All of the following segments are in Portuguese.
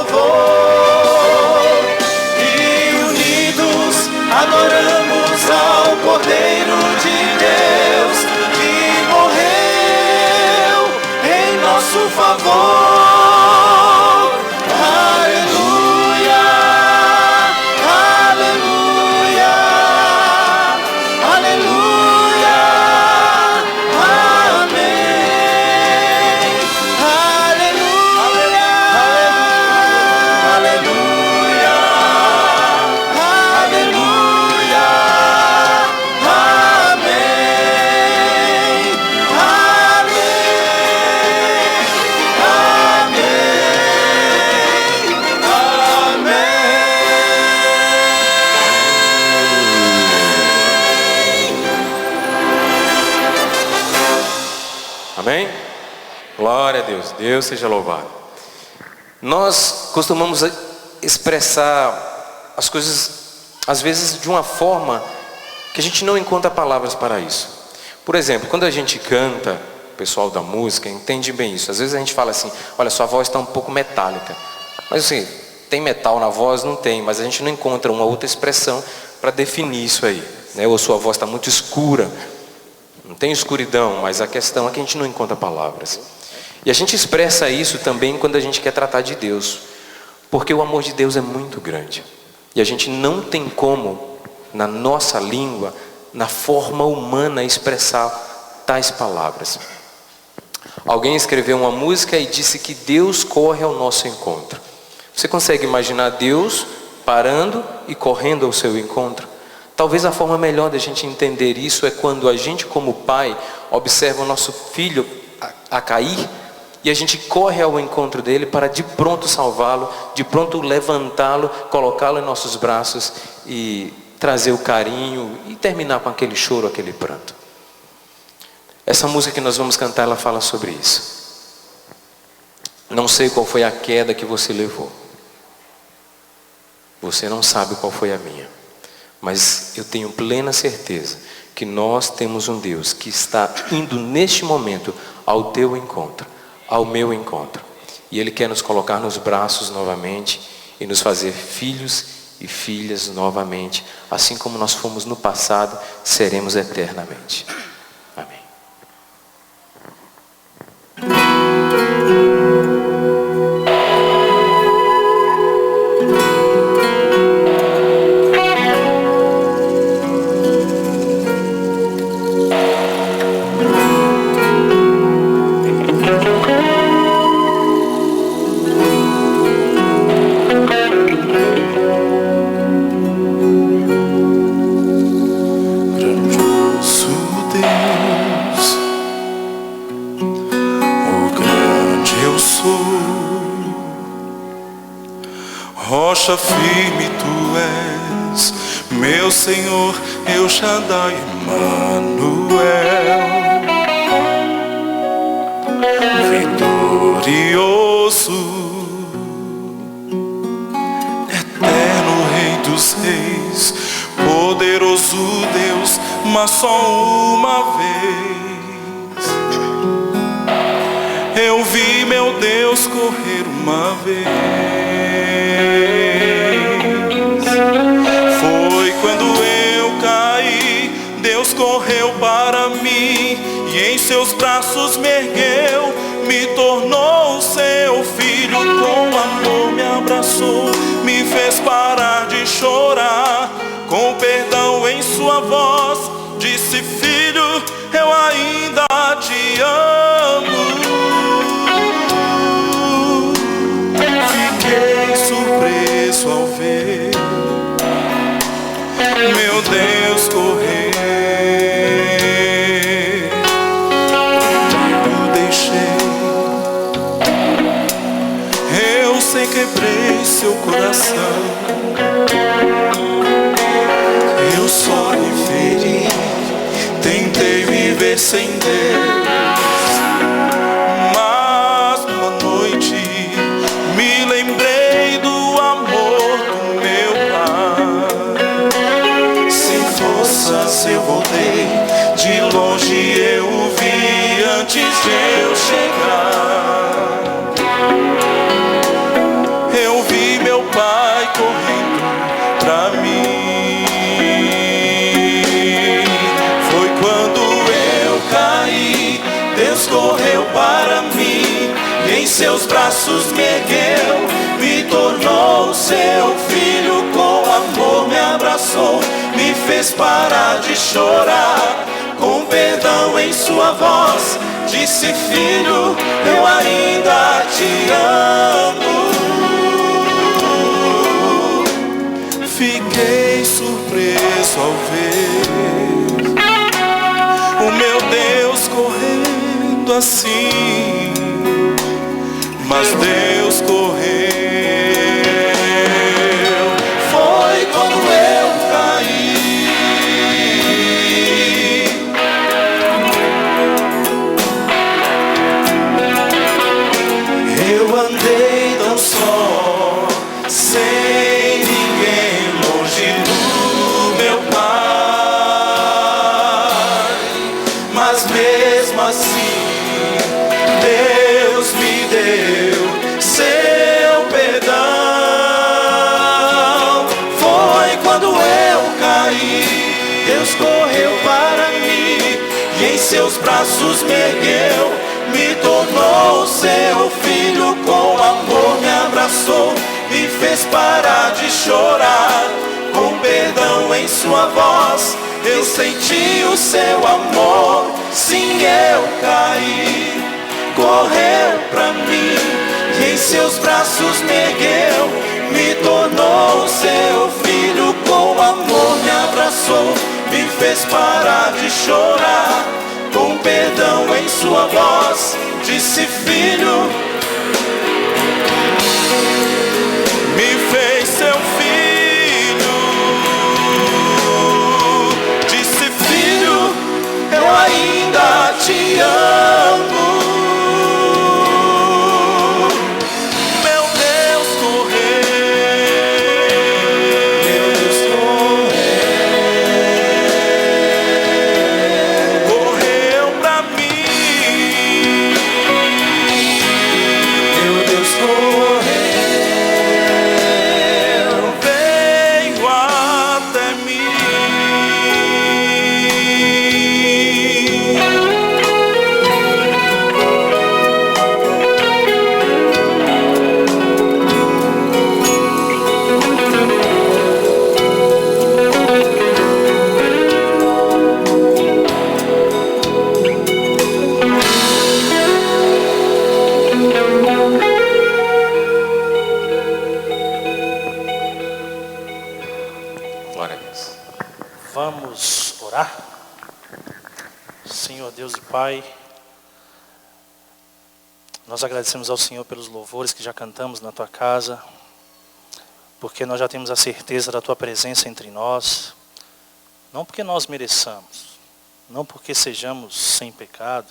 louvor. E unidos adoramos ao Cordeiro de Deus que morreu em nosso favor. Aleluia, aleluia, aleluia, amém. Aleluia, aleluia, aleluia, amém, Amém? Glória a Deus, Deus seja louvado. Nós costumamos expressar as coisas, às vezes, de uma forma que a gente não encontra palavras para isso. Por exemplo, quando a gente canta, o pessoal da música entende bem isso. Às vezes a gente fala assim, olha, sua voz está um pouco metálica. Mas assim, tem metal na voz? Não tem, mas a gente não encontra uma outra expressão para definir isso aí, né? Ou sua voz está muito escura. Não tem escuridão, mas a questão é que a gente não encontra palavras. E a gente expressa isso também quando a gente quer tratar de Deus, porque o amor de Deus é muito grande. E a gente não tem como, na nossa língua, na forma humana, expressar tais palavras. Alguém escreveu uma música e disse que Deus corre ao nosso encontro. Você consegue imaginar Deus parando e correndo ao seu encontro? Talvez a forma melhor da gente entender isso é quando a gente, como pai, observa o nosso filho a cair e a gente corre ao encontro dele para de pronto salvá-lo, de pronto levantá-lo, colocá-lo em nossos braços e trazer o carinho e terminar com aquele choro, aquele pranto. Essa música que nós vamos cantar, ela fala sobre isso. Não sei qual foi a queda que você levou. Você não sabe qual foi a minha. Mas eu tenho plena certeza que nós temos um Deus que está indo neste momento ao teu encontro, ao meu encontro. E Ele quer nos colocar nos braços novamente e nos fazer filhos e filhas novamente. Assim como nós fomos no passado, seremos eternamente. Amém. Rocha firme tu és, meu Senhor, El Shaddai, Emmanuel. Vitorioso, eterno Rei dos Reis, poderoso Deus, mas só uma vez eu vi meu Deus correr uma vez. Foi quando eu caí, Deus correu para mim e em seus braços me ergueu, me tornou seu filho, com amor me abraçou, me fez parar de chorar, com perdão em sua voz, disse: filho, eu ainda te amo. Fiquei surpreso ao ver meu Deus correr. Eu deixei, eu sei quebrei seu coração, eu só lhe feri, tentei viver sem Deus. Mas uma noite me lembrei do amor do meu Pai. Sem forças eu voltei, de longe eu o vi antes de eu chegar. Eu seus braços me ergueu, me tornou seu filho, com amor me abraçou, me fez parar de chorar, com perdão em sua voz, disse: filho, eu ainda te amo. Fiquei surpreso ao ver o meu Deus correndo assim, mas Deus correu. Foi quando eu caí. Eu andei tão só, sem ninguém, longe do meu Pai, mas mesmo assim Deus me deu seu perdão. Foi quando eu caí, Deus correu para mim, e em seus braços me ergueu, me tornou seu filho, com amor me abraçou, me fez parar de chorar, com perdão em sua voz, eu senti o seu amor. Sim, eu caí, correu pra mim, e em seus braços me ergueu, me tornou seu filho, com amor me abraçou, me fez parar de chorar, com perdão em sua voz, disse: filho, me fez seu filho, disse: filho, eu ainda te amo. Meu Deus correu pra mim. Meu Deus correu, veio até mim. Glória a Deus. Vamos orar? Senhor Deus e Pai, nós agradecemos ao Senhor pelos louvores que já cantamos na Tua casa, porque nós já temos a certeza da Tua presença entre nós, não porque nós mereçamos, não porque sejamos sem pecado,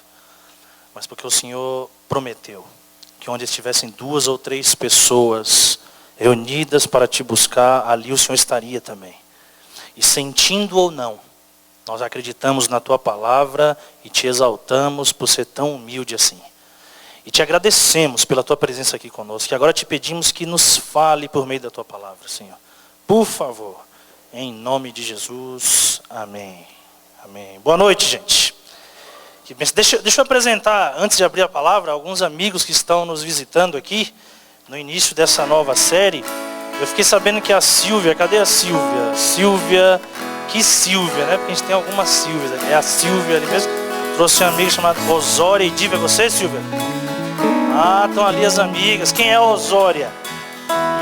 mas porque o Senhor prometeu que onde estivessem 2 ou 3 pessoas reunidas para Te buscar, ali o Senhor estaria também. E sentindo ou não, nós acreditamos na Tua palavra e Te exaltamos por ser tão humilde assim. E Te agradecemos pela Tua presença aqui conosco. E agora Te pedimos que nos fale por meio da Tua palavra, Senhor. Por favor, em nome de Jesus. Amém. Amém. Boa noite, gente. Deixa eu apresentar, antes de abrir a palavra, alguns amigos que estão nos visitando aqui, no início dessa nova série. Eu fiquei sabendo que a Silvia, cadê a Silvia? Silvia, que Silvia, né? Porque a gente tem algumas Silvias aqui. É a Silvia ali mesmo. Trouxe um amigo chamado Osória e Diva. É você, Silvia? Ah, estão ali as amigas. Quem é a Osória?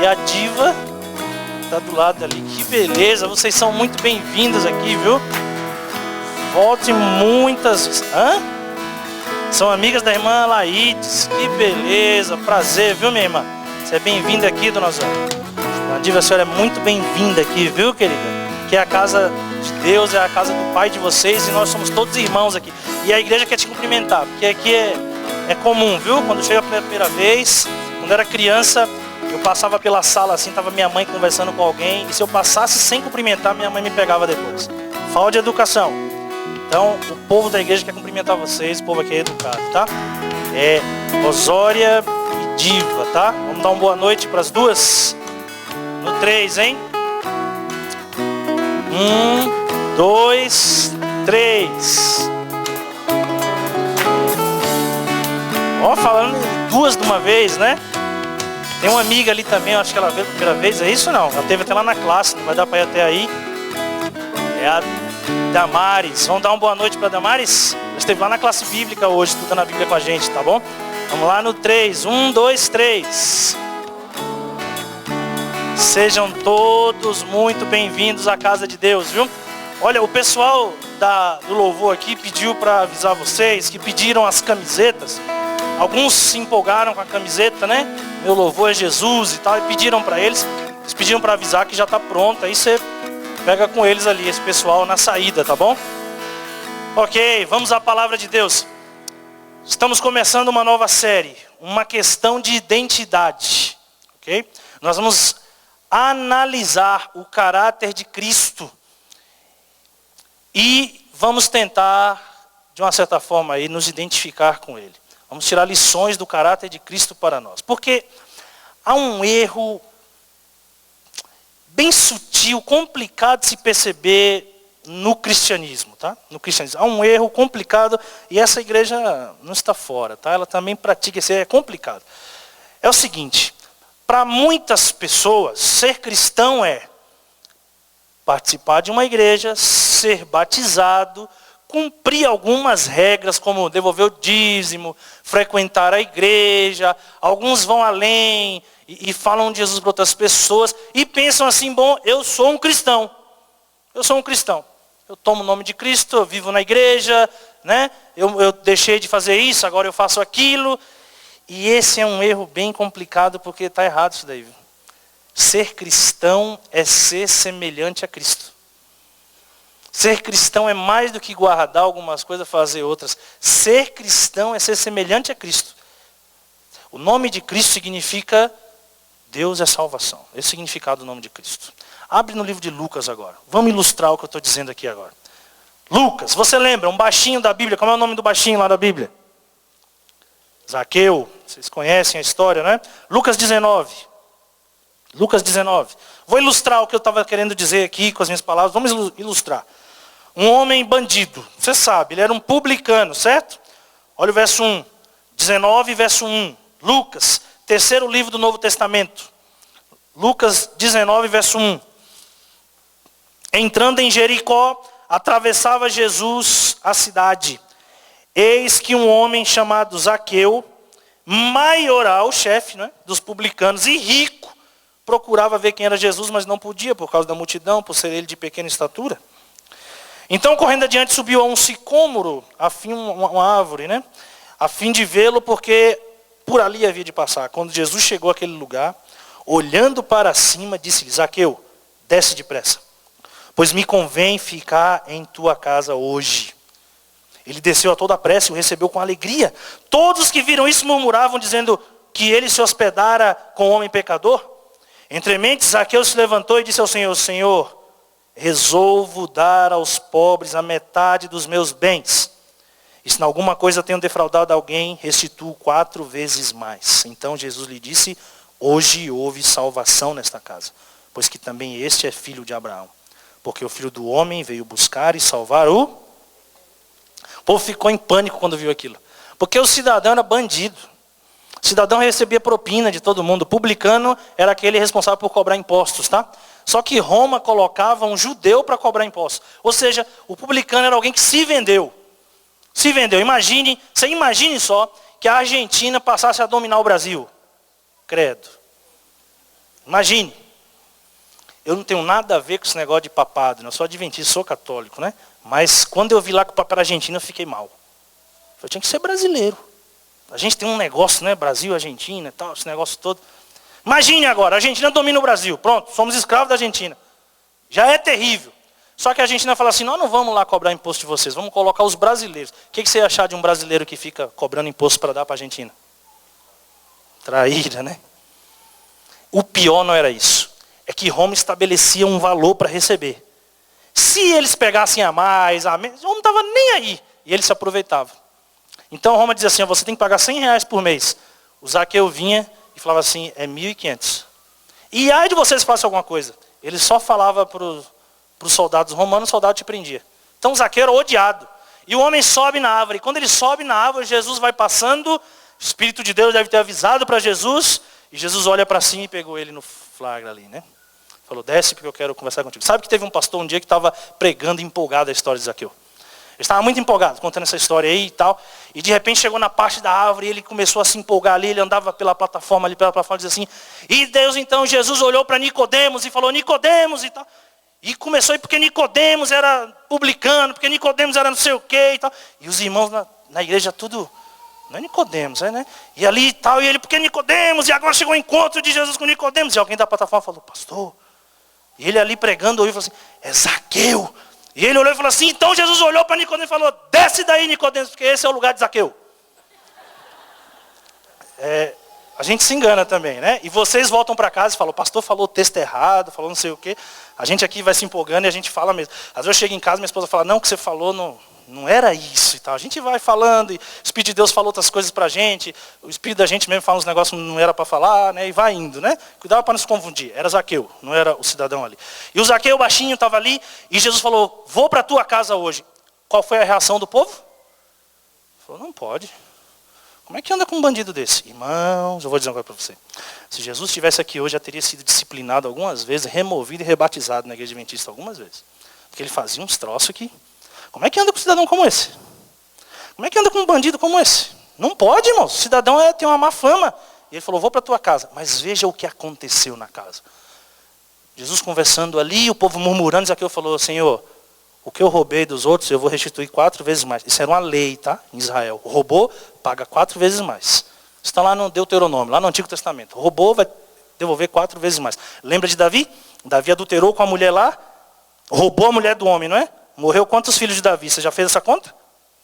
E a Diva está do lado ali. Que beleza, vocês são muito bem-vindas aqui, viu? Volte muitas vezes. Hã? São amigas da irmã Laides. Que beleza, prazer, viu, minha irmã? Você é bem-vinda aqui, dona Osória. A Diva, a senhora é muito bem-vinda aqui, viu, querida? Que é a casa de Deus, é a casa do Pai de vocês, e nós somos todos irmãos aqui. E a igreja quer te cumprimentar, porque aqui é comum, viu? Quando chega pela primeira vez, quando eu era criança, eu passava pela sala assim, tava minha mãe conversando com alguém, e se eu passasse sem cumprimentar, minha mãe me pegava depois. Falta de educação. Então, o povo da igreja quer cumprimentar vocês, o povo aqui é educado, tá? É Osória e Diva, tá? Vamos dar uma boa noite para as duas? No 3, hein? 1, 2, 3. Ó, falando 2 de uma vez, né? Tem uma amiga ali também, eu acho que ela veio pela primeira vez, é isso ou não? Ela teve até lá na classe, não vai dar para ir até aí. É a Damares. Vamos dar uma boa noite para Damares? Ela esteve lá na classe bíblica hoje, estudando a Bíblia com a gente, tá bom? Vamos lá no 3. 1, 2, 3. Sejam todos muito bem-vindos à casa de Deus, viu? Olha, o pessoal do louvor aqui pediu para avisar vocês que pediram as camisetas. Alguns se empolgaram com a camiseta, né? Meu louvor é Jesus e tal, e pediram para eles. Eles pediram para avisar que já está pronto. Aí você pega com eles ali, esse pessoal na saída, tá bom? Ok, vamos à palavra de Deus. Estamos começando uma nova série, uma questão de identidade, ok? Nós vamos analisar o caráter de Cristo e vamos tentar, de uma certa forma, aí, nos identificar com Ele. Vamos tirar lições do caráter de Cristo para nós. Porque há um erro bem sutil, complicado de se perceber no cristianismo, tá? No cristianismo. Há um erro complicado e essa igreja não está fora, tá? Ela também pratica esse erro, é complicado. É o seguinte, para muitas pessoas, ser cristão é participar de uma igreja, ser batizado, cumprir algumas regras, como devolver o dízimo, frequentar a igreja. Alguns vão além e falam de Jesus para outras pessoas e pensam assim, bom, eu sou um cristão. Eu sou um cristão. Eu tomo o nome de Cristo, eu vivo na igreja, né? Eu deixei de fazer isso, agora eu faço aquilo. E esse é um erro bem complicado, porque está errado isso daí. Viu? Ser cristão é ser semelhante a Cristo. Ser cristão é mais do que guardar algumas coisas, fazer outras. Ser cristão é ser semelhante a Cristo. O nome de Cristo significa Deus é salvação. Esse é o significado do nome de Cristo. Abre no livro de Lucas agora. Vamos ilustrar o que eu estou dizendo aqui agora. Lucas, você lembra, um baixinho da Bíblia. Como é o nome do baixinho lá da Bíblia? Zaqueu. Vocês conhecem a história, né? Lucas 19. Lucas 19. Vou ilustrar o que eu estava querendo dizer aqui com as minhas palavras. Vamos ilustrar. Um homem bandido, você sabe, ele era um publicano, certo? Olha o verso 1, 19, verso 1. Lucas, terceiro livro do Novo Testamento. Lucas 19, verso 1. Entrando em Jericó, atravessava Jesus a cidade. Eis que um homem chamado Zaqueu, maioral, chefe, né, dos publicanos e rico, procurava ver quem era Jesus, mas não podia por causa da multidão, por ser ele de pequena estatura. Então, correndo adiante, subiu a um sicômoro, uma árvore, né? A fim de vê-lo, porque por ali havia de passar. Quando Jesus chegou àquele lugar, olhando para cima, disse-lhe, Zaqueu, desce depressa, pois me convém ficar em tua casa hoje. Ele desceu a toda a pressa e o recebeu com alegria. Todos os que viram isso murmuravam, dizendo que ele se hospedara com o homem pecador. Entre mentes, Zaqueu se levantou e disse ao Senhor, Senhor, resolvo dar aos pobres a metade dos meus bens. E se em alguma coisa tenho defraudado alguém, restituo 4 vezes mais. Então Jesus lhe disse, hoje houve salvação nesta casa, pois que também este é filho de Abraão. Porque o Filho do Homem veio buscar e salvar o... O povo ficou em pânico quando viu aquilo. Porque o cidadão era bandido. O cidadão recebia propina de todo mundo. O publicano era aquele responsável por cobrar impostos, tá? Só que Roma colocava um judeu para cobrar impostos. Ou seja, o publicano era alguém que se vendeu. Se vendeu. Você imagine só que a Argentina passasse a dominar o Brasil. Credo. Imagine. Eu não tenho nada a ver com esse negócio de papado. Eu sou adventista, sou católico, né? Mas quando eu vi lá que o Papa era argentino, eu fiquei mal. Eu tinha que ser brasileiro. A gente tem um negócio, né? Brasil, Argentina e tal, esse negócio todo. Imagine agora, a Argentina domina o Brasil. Pronto, somos escravos da Argentina. Já é terrível. Só que a Argentina fala assim, nós não vamos lá cobrar imposto de vocês, vamos colocar os brasileiros. O que você ia achar de um brasileiro que fica cobrando imposto para dar para a Argentina? Traíra, né? O pior não era isso. É que Roma estabelecia um valor para receber. Se eles pegassem a mais, Roma não estava nem aí. E eles se aproveitavam. Então Roma dizia assim, você tem que pagar R$100 por mês. O Zaqueu vinha e falava assim, é 1.500. E aí de vocês façam alguma coisa. Ele só falava para os soldados romanos, o soldado te prendia. Então Zaqueu era odiado. E o homem sobe na árvore. E quando ele sobe na árvore, Jesus vai passando O Espírito de Deus deve ter avisado para Jesus, e Jesus olha para cima e pegou ele no flagra ali, né? Falou, desce porque eu quero conversar contigo. Sabe que teve um pastor um dia que estava pregando empolgado a história de Zaqueu. Ele estava muito empolgado, contando essa história aí e tal. E de repente chegou na parte da árvore e ele começou a se empolgar ali. Ele andava pela plataforma ali, e dizia assim, e Deus então, Jesus olhou para Nicodemos e falou, Nicodemos e tal. E começou aí porque Nicodemos era publicano, porque Nicodemos era não sei o quê e tal. E os irmãos na igreja tudo, não é Nicodemos, né? E ali e tal, e ele, porque Nicodemos, e agora chegou o encontro de Jesus com Nicodemos. E alguém da plataforma falou, pastor. E ele ali pregando, ouviu e falou assim, é Zaqueu. E ele olhou e falou assim, então Jesus olhou para Nicodemos e falou, desce daí Nicodemos, porque esse é o lugar de Zaqueu. A gente se engana também, né? E vocês voltam para casa e falam, o pastor falou o texto errado, falou não sei o quê. A gente aqui vai se empolgando e a gente fala mesmo. Às vezes eu chego em casa e minha esposa fala, não, o que você falou não era isso e tal. A gente vai falando, e o Espírito de Deus falou outras coisas para a gente, o Espírito da gente mesmo fala uns negócios que não era para falar, né? E vai indo, né? Cuidado para não se confundir. Era Zaqueu, não era o cidadão ali. E o Zaqueu baixinho estava ali, e Jesus falou, vou para a tua casa hoje. Qual foi a reação do povo? Ele falou, não pode. Como é que anda com um bandido desse? Irmãos, eu vou dizer uma coisa para você. Se Jesus estivesse aqui hoje, já teria sido disciplinado algumas vezes, removido e rebatizado na igreja adventista algumas vezes. Porque ele fazia uns troços aqui. Como é que anda com um cidadão como esse? Como é que anda com um bandido como esse? Não pode, irmãos. O cidadão tem uma má fama. E ele falou, vou para a tua casa. Mas veja o que aconteceu na casa. Jesus conversando ali, o povo murmurando, Zaqueu falou, Senhor, o que eu roubei dos outros, eu vou restituir 4 vezes mais. Isso era uma lei, tá? Em Israel. Roubou, paga 4 vezes mais. Isso está lá no Deuteronômio, lá no Antigo Testamento. Roubou, vai devolver 4 vezes mais. Lembra de Davi? Davi adulterou com a mulher lá, roubou a mulher do homem, não é? Morreu quantos filhos de Davi? Você já fez essa conta?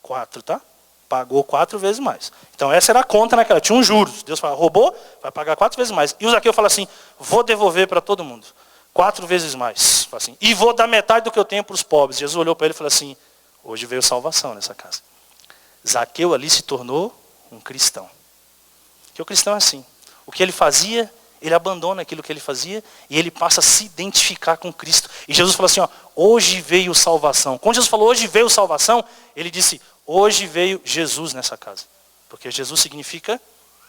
4, tá? Pagou 4 vezes mais. Então essa era a conta naquela. Tinha um juros. Deus fala, roubou, vai pagar 4 vezes mais. E o Zaqueu fala assim, vou devolver para todo mundo. 4 vezes mais. Assim, e vou dar metade do que eu tenho para os pobres. Jesus olhou para ele e falou assim, hoje veio salvação nessa casa. Zaqueu ali se tornou um cristão. Porque o cristão é assim. O que ele fazia, ele abandona aquilo que ele fazia e ele passa a se identificar com Cristo. E Jesus falou assim, ó, hoje veio salvação. Quando Jesus falou hoje veio salvação, ele disse, hoje veio Jesus nessa casa. Porque Jesus significa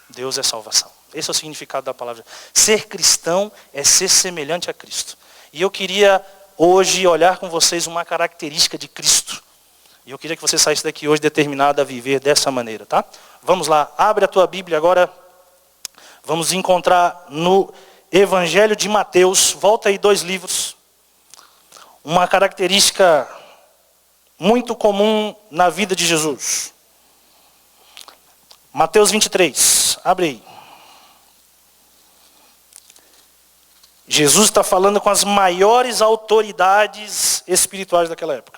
Deus é salvação. Esse é o significado da palavra. Ser cristão é ser semelhante a Cristo. E eu queria hoje olhar com vocês uma característica de Cristo. E eu queria que você saísse daqui hoje determinado a viver dessa maneira, tá? Vamos lá, abre a tua Bíblia agora. Vamos encontrar no Evangelho de Mateus, volta aí 2 livros. Uma característica muito comum na vida de Jesus. Mateus 23, abre aí. Jesus está falando com as maiores autoridades espirituais daquela época.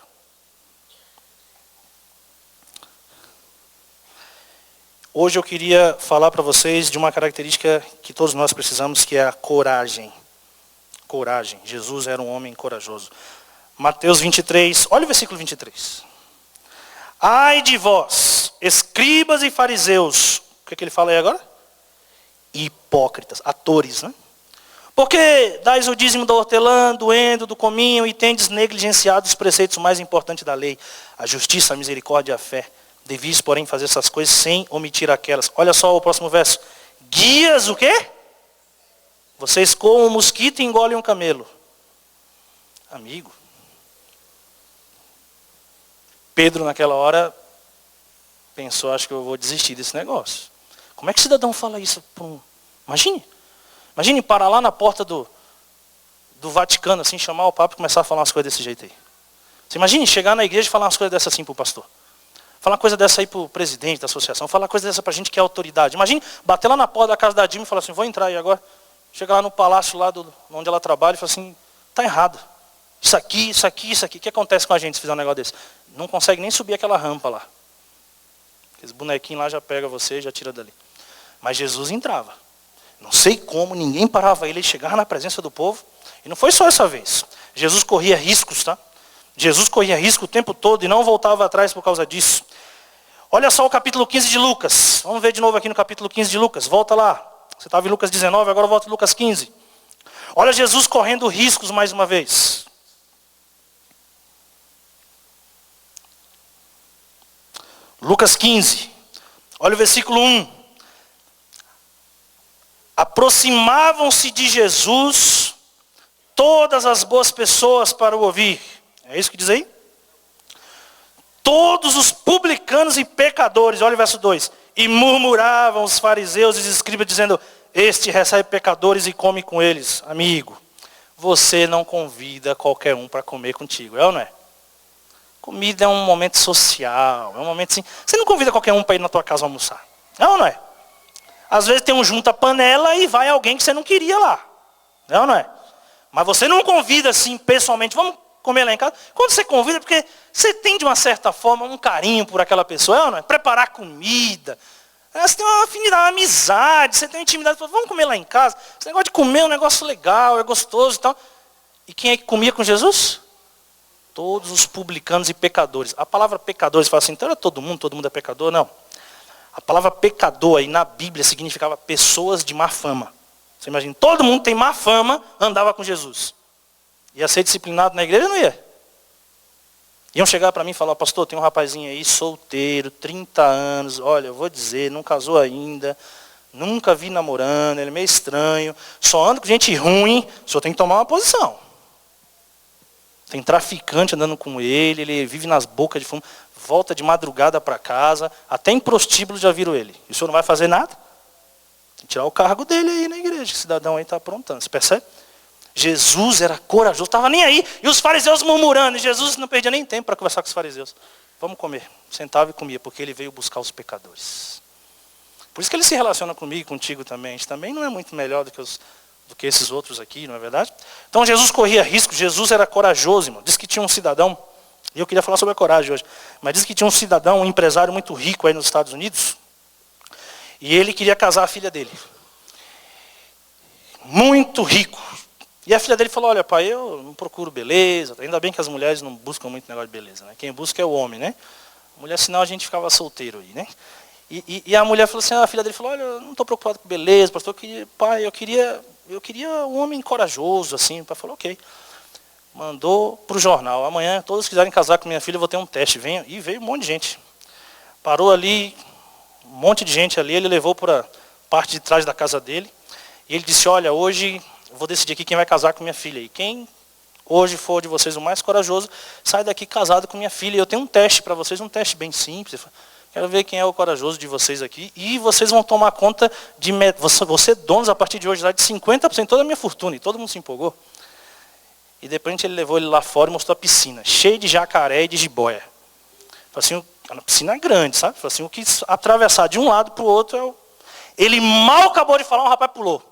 Hoje eu queria falar para vocês de uma característica que todos nós precisamos, que é a coragem. Coragem. Jesus era um homem corajoso. Mateus 23, olha o versículo 23. Ai de vós, escribas e fariseus. O que ele fala aí agora? Hipócritas, atores, né? Porque dais o dízimo da hortelã, do endo, do cominho e tendes negligenciado os preceitos mais importantes da lei, a justiça, a misericórdia e a fé. Devis, porém, fazer essas coisas sem omitir aquelas. Olha só o próximo verso. Guias o quê? Vocês coam um mosquito e engolem um camelo. Amigo. Pedro, naquela hora, pensou, acho que eu vou desistir desse negócio. Como é que o cidadão fala isso? Imagine parar lá na porta do Vaticano, assim, chamar o Papa e começar a falar umas coisas desse jeito aí. Você imagine chegar na igreja e falar umas coisas dessas assim para o pastor. Falar uma coisa dessa aí para o presidente da associação. Falar uma coisa dessa para a gente que é autoridade. Imagine bater lá na porta da casa da Dilma e falar assim, vou entrar aí agora. Chegar lá no palácio lá onde ela trabalha e falar assim, está errado. Isso aqui. O que acontece com a gente se fizer um negócio desse? Não consegue nem subir aquela rampa lá. Aqueles bonequinhos lá já pega você e já tira dali. Mas Jesus entrava. Não sei como, ninguém parava ele, chegava na presença do povo. E não foi só essa vez. Jesus corria riscos, tá? Jesus corria risco o tempo todo e não voltava atrás por causa disso. Olha só o capítulo 15 de Lucas. Vamos ver de novo aqui no capítulo 15 de Lucas. Volta lá. Você estava em Lucas 19, agora volta em Lucas 15. Olha Jesus correndo riscos mais uma vez. Lucas 15. Olha o versículo 1. Aproximavam-se de Jesus todas as boas pessoas para o ouvir. É isso que diz aí? Todos os publicanos e pecadores, olha o verso 2. E murmuravam os fariseus e os escribas, dizendo: este recebe pecadores e come com eles. Amigo, você não convida qualquer um para comer contigo, é ou não é? Comida é um momento social, é um momento assim. Você não convida qualquer um para ir na tua casa almoçar, é ou não é? Às vezes tem um junta-panela e vai alguém que você não queria lá, é ou não é? Mas você não convida assim pessoalmente, vamos comer lá em casa. Quando você convida, é porque você tem de uma certa forma um carinho por aquela pessoa, é ou não é? Preparar comida, você tem uma afinidade, uma amizade, você tem uma intimidade, vamos comer lá em casa. Esse negócio de comer é um negócio legal, é gostoso e tal. E quem é que comia com Jesus? Todos os publicanos e pecadores. A palavra pecadores, fala assim, então era todo mundo é pecador? Não. A palavra pecador aí na Bíblia significava pessoas de má fama. Você imagina, todo mundo tem má fama, andava com Jesus. Ia ser disciplinado na igreja ou não ia? Iam chegar para mim e falar: pastor, tem um rapazinho aí solteiro, 30 anos, olha, eu vou dizer, não casou ainda, nunca vi namorando, ele é meio estranho, só anda com gente ruim, o senhor tem que tomar uma posição. Tem traficante andando com ele vive nas bocas de fumo, volta de madrugada para casa, até em prostíbulo já viram ele. E o senhor não vai fazer nada? Tem que tirar o cargo dele aí na igreja, que esse cidadão aí está aprontando, você percebe? Jesus era corajoso, estava nem aí. E os fariseus murmurando, e Jesus não perdia nem tempo para conversar com os fariseus. Vamos comer. Sentava e comia, porque ele veio buscar os pecadores. Por isso que ele se relaciona comigo e contigo também. A gente também não é muito melhor do que esses outros aqui, não é verdade? Então Jesus corria risco, Jesus era corajoso, irmão. Diz que tinha um cidadão, e eu queria falar sobre a coragem hoje, mas diz que tinha um cidadão, um empresário muito rico aí nos Estados Unidos, e ele queria casar a filha dele. Muito rico. E a filha dele falou: olha, pai, eu não procuro beleza. Ainda bem que as mulheres não buscam muito negócio de beleza, né? Quem busca é o homem, né? A mulher, senão a gente ficava solteiro aí, né? E a mulher falou assim, a filha dele falou: olha, eu não estou preocupado com beleza, pastor, pai, eu queria um homem corajoso, assim. O pai falou: ok. Mandou para o jornal: amanhã, todos que quiserem casar com minha filha, eu vou ter um teste. Venha. E veio um monte de gente. Parou ali, um monte de gente ali, ele levou para a parte de trás da casa dele. E ele disse: olha, hoje eu vou decidir aqui quem vai casar com minha filha. E quem hoje for de vocês o mais corajoso, sai daqui casado com minha filha. E eu tenho um teste para vocês, um teste bem simples. Quero ver quem é o corajoso de vocês aqui. E vocês vão tomar conta de... Você donos a partir de hoje lá de 50% toda a minha fortuna. E todo mundo se empolgou. E depois ele levou ele lá fora e mostrou a piscina, cheia de jacaré e de jiboia. Falei assim, uma piscina grande, sabe? Falei assim, o que atravessar de um lado para o outro é o... Ele mal acabou de falar, um rapaz pulou.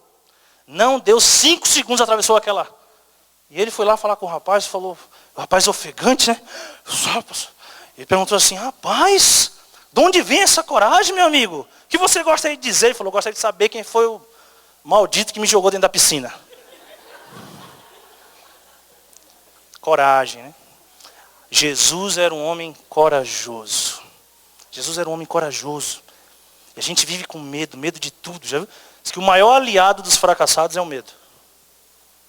Não deu 5 segundos, atravessou aquela. E ele foi lá falar com o rapaz e falou, o rapaz ofegante, né? Ele perguntou assim: rapaz, de onde vem essa coragem, meu amigo? O que você gosta de dizer? Ele falou: gostaria de saber quem foi o maldito que me jogou dentro da piscina. Coragem, né? Jesus era um homem corajoso. Jesus era um homem corajoso. E a gente vive com medo de tudo, já viu? Diz que o maior aliado dos fracassados é o medo.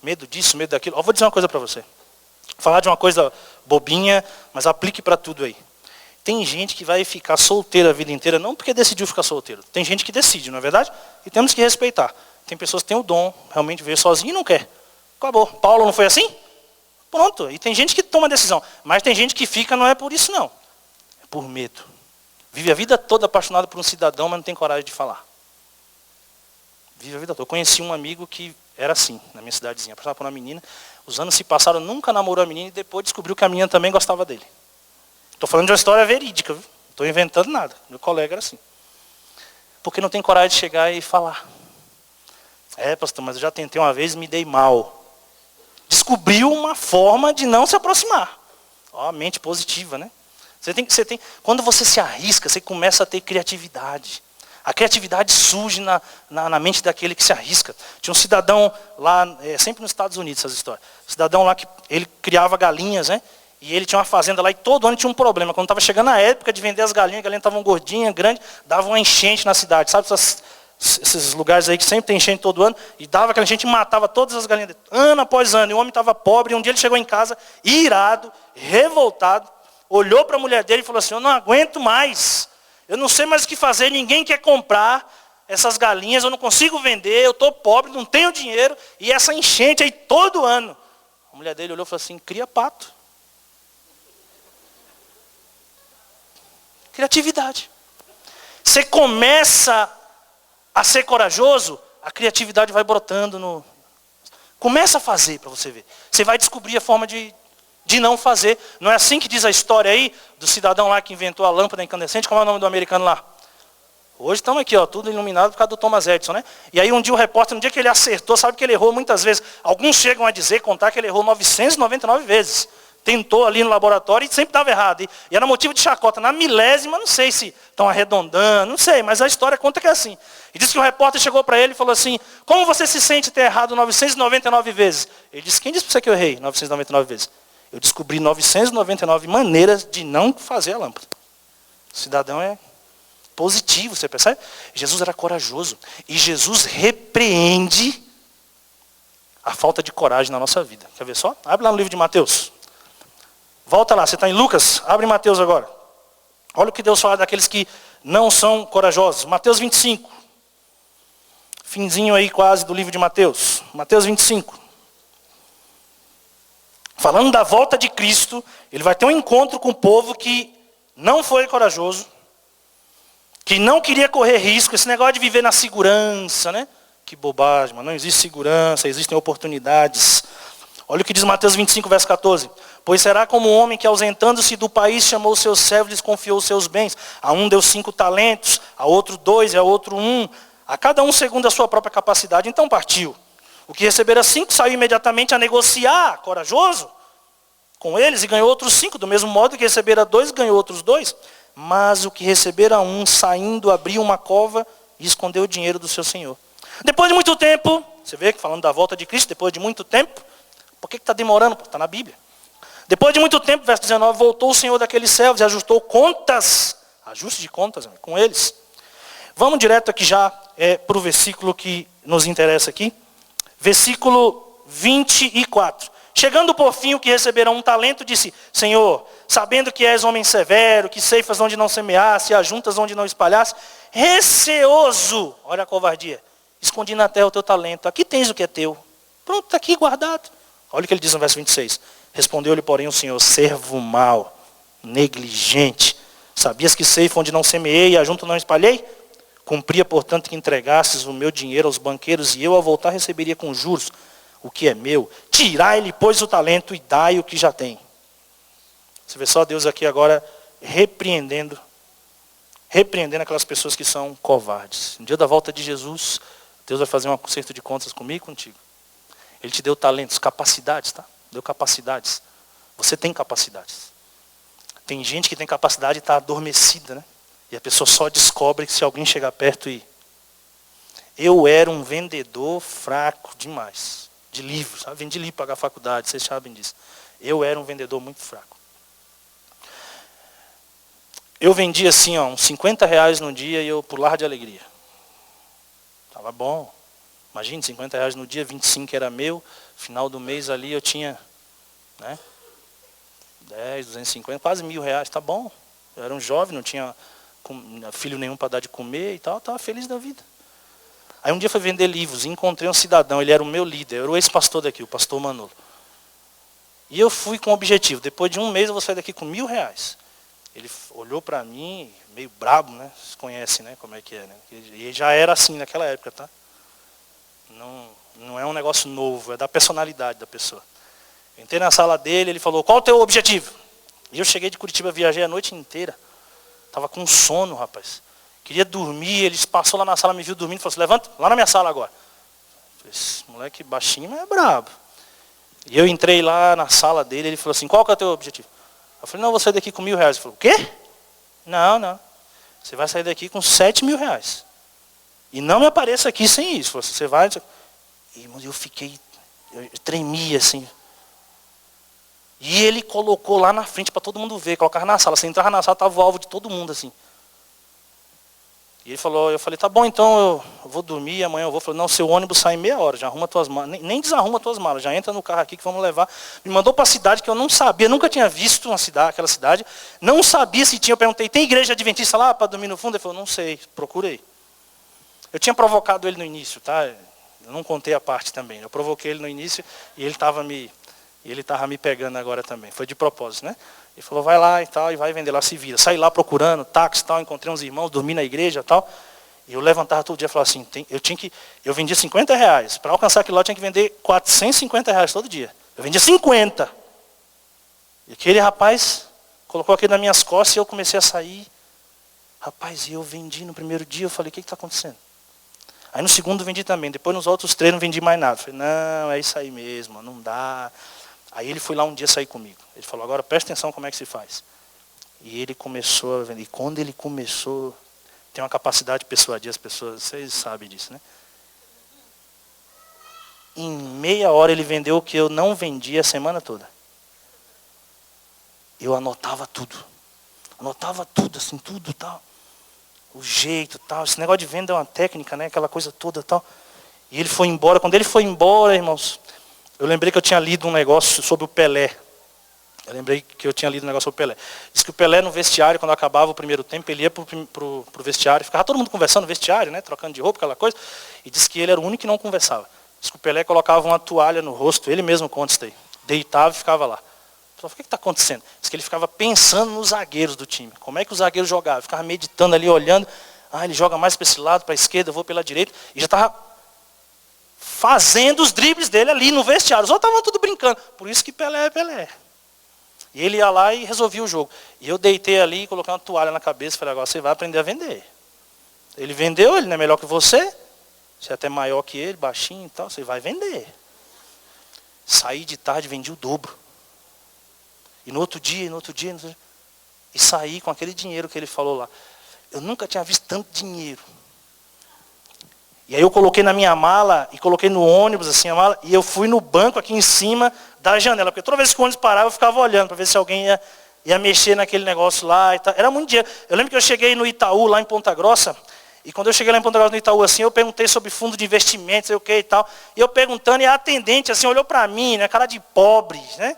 Medo disso, medo daquilo. Eu vou dizer uma coisa para você. Vou falar de uma coisa bobinha, mas aplique para tudo aí. Tem gente que vai ficar solteira a vida inteira, não porque decidiu ficar solteiro. Tem gente que decide, não é verdade? E temos que respeitar. Tem pessoas que têm o dom, realmente veio sozinho e não quer. Acabou. Paulo não foi assim? Pronto. E tem gente que toma decisão. Mas tem gente que fica, não é por isso não. É por medo. Vive a vida toda apaixonado por um cidadão, mas não tem coragem de falar. Vive a vida toda. Eu conheci um amigo que era assim, na minha cidadezinha. Apaixonado por uma menina. Os anos se passaram, nunca namorou a menina e depois descobriu que a menina também gostava dele. Estou falando de uma história verídica, viu? Não estou inventando nada. Meu colega era assim. Porque não tem coragem de chegar e falar. É, pastor, mas eu já tentei uma vez e me dei mal. Descobriu uma forma de não se aproximar. Ó, mente positiva, né? Quando você se arrisca, você começa a ter criatividade. A criatividade surge na mente daquele que se arrisca. Tinha um cidadão lá, sempre nos Estados Unidos essas histórias. Um cidadão lá que ele criava galinhas, né? E ele tinha uma fazenda lá e todo ano tinha um problema. Quando estava chegando a época de vender as galinhas estavam gordinhas, grandes, dava uma enchente na cidade. Sabe esses lugares aí que sempre tem enchente todo ano? E dava aquela enchente e matava todas as galinhas, ano após ano. E o homem estava pobre, e um dia ele chegou em casa, irado, revoltado, olhou para a mulher dele e falou assim: eu não aguento mais. Eu não sei mais o que fazer, ninguém quer comprar. essas galinhas, eu não consigo vender, eu estou pobre, não tenho dinheiro, e essa enchente aí todo ano. A mulher dele olhou e falou assim, cria pato. Criatividade. Você começa a ser corajoso, a criatividade vai brotando. Começa a fazer para você ver. Você vai descobrir a forma de não fazer. Não é assim que diz a história aí do cidadão lá que inventou a lâmpada incandescente? Como é o nome do americano lá? Hoje estamos aqui, ó, tudo iluminado por causa do Thomas Edison, né? E aí um dia o repórter, no dia que ele acertou, sabe que ele errou muitas vezes. Alguns chegam a dizer, contar que ele errou 999 vezes. Tentou ali no laboratório e sempre dava errado. E era motivo de chacota. Na milésima, não sei se estão arredondando, não sei, mas a história conta que é assim. E disse que o repórter chegou para ele e falou assim, como você se sente ter errado 999 vezes? Ele disse, quem disse para você que eu errei 999 vezes? Eu descobri 999 maneiras de não fazer a lâmpada. O cidadão é positivo, você percebe? Jesus era corajoso. E Jesus repreende a falta de coragem na nossa vida. Quer ver só? Abre lá no livro de Mateus. Volta lá, você está em Lucas? Abre Mateus agora. Olha o que Deus fala daqueles que não são corajosos. Mateus 25. Finzinho aí quase do livro de Mateus. Mateus 25. Falando da volta de Cristo, ele vai ter um encontro com o povo que não foi corajoso, que não queria correr risco, esse negócio de viver na segurança, né? Que bobagem, mas não existe segurança, existem oportunidades. Olha o que diz Mateus 25, verso 14. Pois será como um homem que, ausentando-se do país, chamou os seus servos e lhes confiou os seus bens. A um deu 5 talentos, a outro 2 e a outro 1. A cada um segundo a sua própria capacidade. Então partiu. O que recebera 5 saiu imediatamente a negociar, corajoso, com eles, e ganhou outros 5. Do mesmo modo que recebera 2, ganhou outros 2. Mas o que recebera 1, saindo, abriu uma cova e escondeu o dinheiro do seu senhor. Depois de muito tempo, você vê que falando da volta de Cristo, depois de muito tempo, por que está demorando? Está na Bíblia. Depois de muito tempo, verso 19, voltou o senhor daqueles servos e ajustou contas, ajuste de contas com eles. Vamos direto aqui já para o versículo que nos interessa aqui. Versículo 24. Chegando por fim o que receberam 1 talento, disse, Senhor, sabendo que és homem severo, que ceifas onde não semeasse, ajuntas onde não espalhasse, receoso, olha a covardia, escondi na terra o teu talento, aqui tens o que é teu. Pronto, está aqui guardado. Olha o que ele diz no verso 26. Respondeu-lhe, porém, o Senhor, servo mau, negligente. Sabias que ceifa onde não semeei e ajunto não espalhei? Cumpria, portanto, que entregasses o meu dinheiro aos banqueiros e eu, ao voltar, receberia com juros o que é meu. Tirai-lhe, pois, o talento e dai o que já tem. Você vê só Deus aqui agora repreendendo aquelas pessoas que são covardes. No dia da volta de Jesus, Deus vai fazer um acerto de contas comigo e contigo. Ele te deu talentos, capacidades, tá? Deu capacidades. Você tem capacidades. Tem gente que tem capacidade e está adormecida, né? E a pessoa só descobre que se alguém chegar perto e... Eu era um vendedor fraco demais. De livros, sabe? Vendi livro para pagar a faculdade, vocês sabem disso. Eu era um vendedor muito fraco. Eu vendia assim, ó, uns 50 reais no dia e eu pulava de alegria. Estava bom. Imagina, 50 reais no dia, 25 era meu. Final do mês ali eu tinha, né, 10, 250, quase R$1.000. Tá bom. Eu era um jovem, não tinha filho nenhum para dar de comer e tal. Estava feliz da vida. Aí um dia fui vender livros e encontrei um cidadão. Ele era o meu líder, era o ex-pastor daqui, o pastor Manolo. E eu fui com o objetivo. Depois de um mês eu vou sair daqui com R$1.000. Ele olhou para mim, meio brabo, né? Vocês conhecem, né? Como é que é, né? E já era assim naquela época, tá? Não é um negócio novo, é da personalidade da pessoa. Eu entrei na sala dele, ele falou, qual o teu objetivo? E eu cheguei de Curitiba, viajei a noite inteira. Estava com sono, rapaz. Queria dormir, ele passou lá na sala, me viu dormindo, falou assim, levanta, lá na minha sala agora. Esse moleque baixinho, mas é brabo. E eu entrei lá na sala dele, ele falou assim, qual que é o teu objetivo? Eu falei, não, eu vou sair daqui com R$1.000. Ele falou, o quê? Não. Você vai sair daqui com R$7.000. E não me apareça aqui sem isso. Falei, você vai... Irmão, eu tremia assim. E ele colocou lá na frente para todo mundo ver, colocava na sala. Você entrava na sala, estava o alvo de todo mundo assim. E ele falou, eu falei, tá bom, então eu vou dormir, amanhã eu vou. Falei, não, seu ônibus sai em meia hora, já arruma tuas malas. Nem desarruma tuas malas, já entra no carro aqui que vamos levar. Me mandou para a cidade que eu não sabia, nunca tinha visto aquela cidade. Não sabia se tinha, eu perguntei, tem igreja adventista lá para dormir no fundo? Ele falou, não sei, procurei. Eu tinha provocado ele no início, tá? Eu não contei a parte também. Eu provoquei ele no início e ele estava me pegando agora também. Foi de propósito, né? Ele falou, vai lá e tal, e vai vender lá, se vira. Saí lá procurando, táxi e tal, encontrei uns irmãos, dormi na igreja e tal. E eu levantava todo dia e falava assim, eu vendia R$50. Para alcançar aquilo lá, eu tinha que vender R$450 todo dia. Eu vendia 50. E aquele rapaz colocou aquilo nas minhas costas e eu comecei a sair. Rapaz, e eu vendi no primeiro dia, eu falei, o que está acontecendo? Aí no segundo vendi também, depois nos outros 3 não vendi mais nada. Falei, não, é isso aí mesmo, não dá. Aí ele foi lá um dia sair comigo. Ele falou, agora presta atenção como é que se faz. E ele começou a vender. E quando ele começou, tem uma capacidade de persuadir as pessoas, vocês sabem disso, né? Em meia hora ele vendeu o que eu não vendia a semana toda. Eu anotava tudo. Anotava tudo, assim, tudo tal. O jeito tal. Esse negócio de venda é uma técnica, né? Aquela coisa toda tal. E ele foi embora. Quando ele foi embora, irmãos, eu lembrei que eu tinha lido um negócio sobre o Pelé. Diz que o Pelé no vestiário, quando acabava o primeiro tempo, ele ia pro vestiário, ficava todo mundo conversando no vestiário, né? Trocando de roupa, aquela coisa. E diz que ele era o único que não conversava. Diz que o Pelé colocava uma toalha no rosto, ele mesmo conta isso daí. Deitava e ficava lá. Falei, o que está acontecendo? Diz que ele ficava pensando nos zagueiros do time. Como é que o zagueiro jogava? Ficava meditando ali, olhando. Ah, ele joga mais para esse lado, para a esquerda, eu vou pela direita. E já estava fazendo os dribles dele ali no vestiário. Os outros estavam tudo brincando. Por isso que Pelé é Pelé. E ele ia lá e resolvia o jogo. E eu deitei ali e coloquei uma toalha na cabeça. Falei, agora você vai aprender a vender. Ele vendeu, ele não é melhor que você. Você é até maior que ele, baixinho e tal. Você vai vender. Saí de tarde, vendi o dobro. E no outro dia, e saí com aquele dinheiro que ele falou lá. Eu nunca tinha visto tanto dinheiro. E aí eu coloquei na minha mala, e coloquei no ônibus, assim, a mala, e eu fui no banco aqui em cima da janela. Porque toda vez que o ônibus parava, eu ficava olhando, para ver se alguém ia mexer naquele negócio lá e tal. Era muito dinheiro. Eu lembro que eu cheguei no Itaú, lá em Ponta Grossa, e quando eu cheguei lá em Ponta Grossa, no Itaú, assim, eu perguntei sobre fundo de investimento, sei o que e tal. E eu perguntando, e a atendente, assim, olhou para mim, né, cara de pobre, né?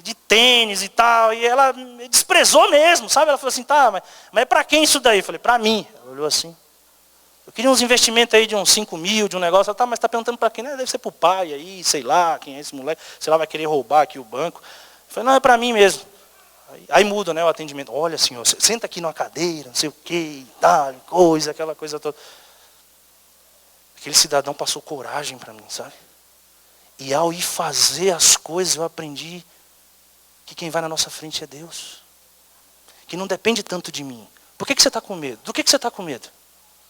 De tênis e tal, e ela me desprezou mesmo, sabe? Ela falou assim, tá, mas é para quem isso daí? Eu falei, para mim. Ela olhou assim. Eu queria uns investimentos aí de uns 5 mil, de um negócio. Ela, tá, mas está perguntando para quem? Né? Deve ser para o pai aí, sei lá, quem é esse moleque, sei lá, vai querer roubar aqui o banco. Eu falei, não, é para mim mesmo. Aí muda, né, o atendimento. Olha, senhor, senta aqui numa cadeira, não sei o que, tal, coisa, aquela coisa toda. Aquele cidadão passou coragem para mim, sabe? E ao ir fazer as coisas, eu aprendi que quem vai na nossa frente é Deus. Que não depende tanto de mim. Por que você está com medo? Do que você está com medo?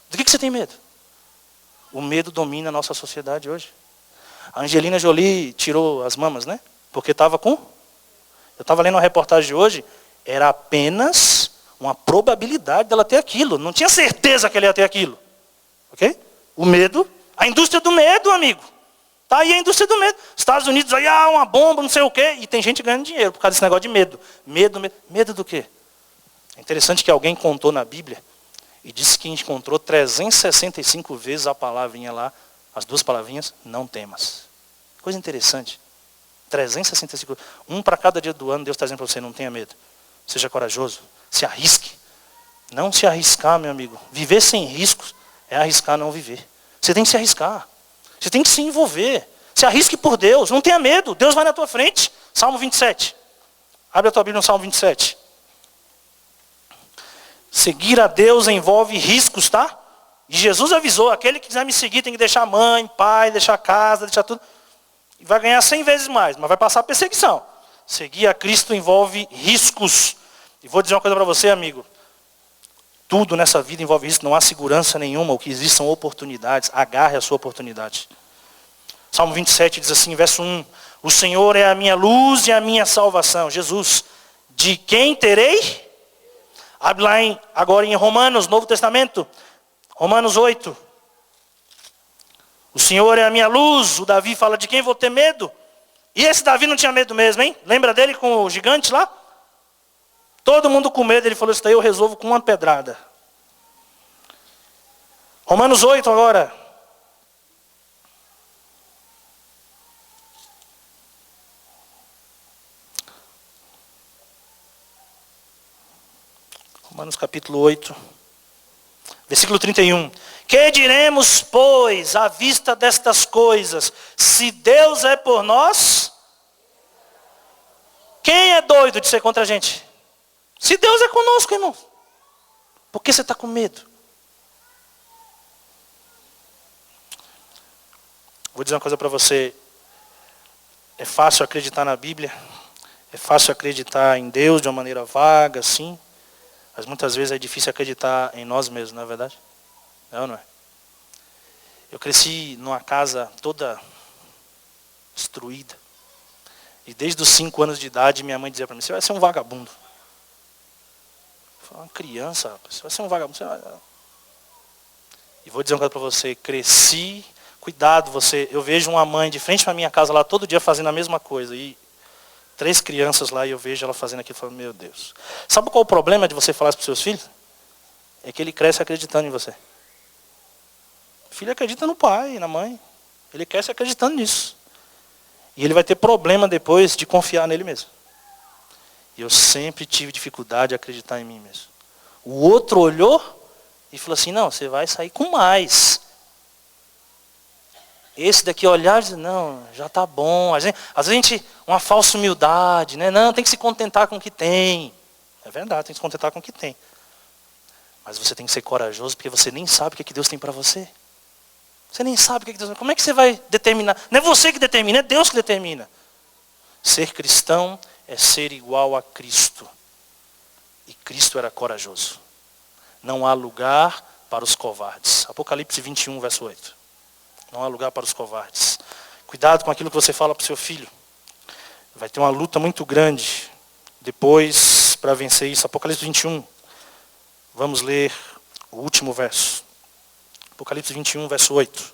Do que você tem medo? O medo domina a nossa sociedade hoje. A Angelina Jolie tirou as mamas, né? Porque estava com... Eu estava lendo uma reportagem de hoje, era apenas uma probabilidade dela ter aquilo. Não tinha certeza que ela ia ter aquilo. Ok? O medo, a indústria do medo, amigo. Está aí a indústria do medo. Estados Unidos, aí, uma bomba, não sei o quê. E tem gente ganhando dinheiro por causa desse negócio de medo. Medo do quê? É interessante que alguém contou na Bíblia e disse que encontrou 365 vezes a palavrinha lá, as 2 palavrinhas, não temas. Coisa interessante. 365. Um para cada dia do ano, Deus está dizendo para você, não tenha medo. Seja corajoso. Se arrisque. Não se arriscar, meu amigo. Viver sem riscos é arriscar não viver. Você tem que se arriscar. Você tem que se envolver. Se arrisque por Deus. Não tenha medo. Deus vai na tua frente. Salmo 27. Abre a tua Bíblia no Salmo 27. Seguir a Deus envolve riscos, tá? E Jesus avisou, aquele que quiser me seguir tem que deixar mãe, pai, deixar casa, deixar tudo. E vai ganhar 100 vezes mais, mas vai passar perseguição. Seguir a Cristo envolve riscos. E vou dizer uma coisa para você, amigo. Tudo nessa vida envolve risco, não há segurança nenhuma. O que existe são oportunidades. Agarre a sua oportunidade. Salmo 27 diz assim, verso 1. O Senhor é a minha luz e a minha salvação. Jesus, de quem terei? Abre lá agora em Romanos, Novo Testamento. Romanos 8. O Senhor é a minha luz. O Davi fala, de quem vou ter medo? E esse Davi não tinha medo mesmo, hein? Lembra dele com o gigante lá? Todo mundo com medo, ele falou, isso daí eu resolvo com uma pedrada. Romanos 8 agora. Romanos capítulo 8. Versículo 31. Que diremos, pois, à vista destas coisas? Se Deus é por nós, quem é doido de ser contra a gente? Se Deus é conosco, irmão, por que você está com medo? Vou dizer uma coisa para você. É fácil acreditar na Bíblia. É fácil acreditar em Deus de uma maneira vaga, assim. Mas muitas vezes é difícil acreditar em nós mesmos, não é verdade? É ou não é? Eu cresci numa casa toda destruída. E desde os 5 anos de idade, minha mãe dizia para mim, você vai ser um vagabundo. Eu falei, uma criança, rapaz, você vai ser um vagabundo. E vou dizer uma coisa para você, cresci, cuidado você. Eu vejo uma mãe de frente para minha casa lá todo dia fazendo a mesma coisa. E 3 crianças lá e eu vejo ela fazendo aquilo e falo, meu Deus. Sabe qual é o problema de você falar isso para os seus filhos? É que ele cresce acreditando em você. O filho acredita no pai, na mãe. Ele cresce acreditando nisso. E ele vai ter problema depois de confiar nele mesmo. E eu sempre tive dificuldade de acreditar em mim mesmo. O outro olhou e falou assim, não, você vai sair com mais. Esse daqui olhar e dizer, não, já está bom. Às vezes a gente, uma falsa humildade, né? Não, tem que se contentar com o que tem. É verdade, tem que se contentar com o que tem. Mas você tem que ser corajoso, porque você nem sabe o que Deus tem para você. Você nem sabe o que Deus tem. Como é que você vai determinar? Não é você que determina, é Deus que determina. Ser cristão é ser igual a Cristo. E Cristo era corajoso. Não há lugar para os covardes. Apocalipse 21, verso 8. Não há lugar para os covardes. Cuidado com aquilo que você fala para o seu filho. Vai ter uma luta muito grande depois para vencer isso. Apocalipse 21. Vamos ler o último verso. Apocalipse 21, verso 8.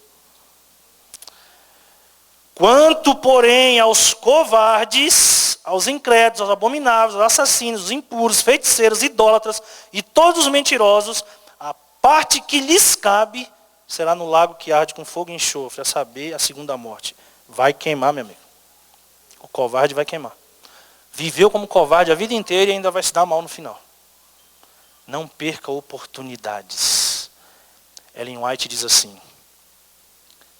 Quanto, porém, aos covardes, aos incrédulos, aos abomináveis, aos assassinos, os impuros, feiticeiros, idólatras e todos os mentirosos, a parte que lhes cabe será no lago que arde com fogo e enxofre, a saber, a segunda morte. Vai queimar, meu amigo. O covarde vai queimar. Viveu como covarde a vida inteira e ainda vai se dar mal no final. Não perca oportunidades. Ellen White diz assim,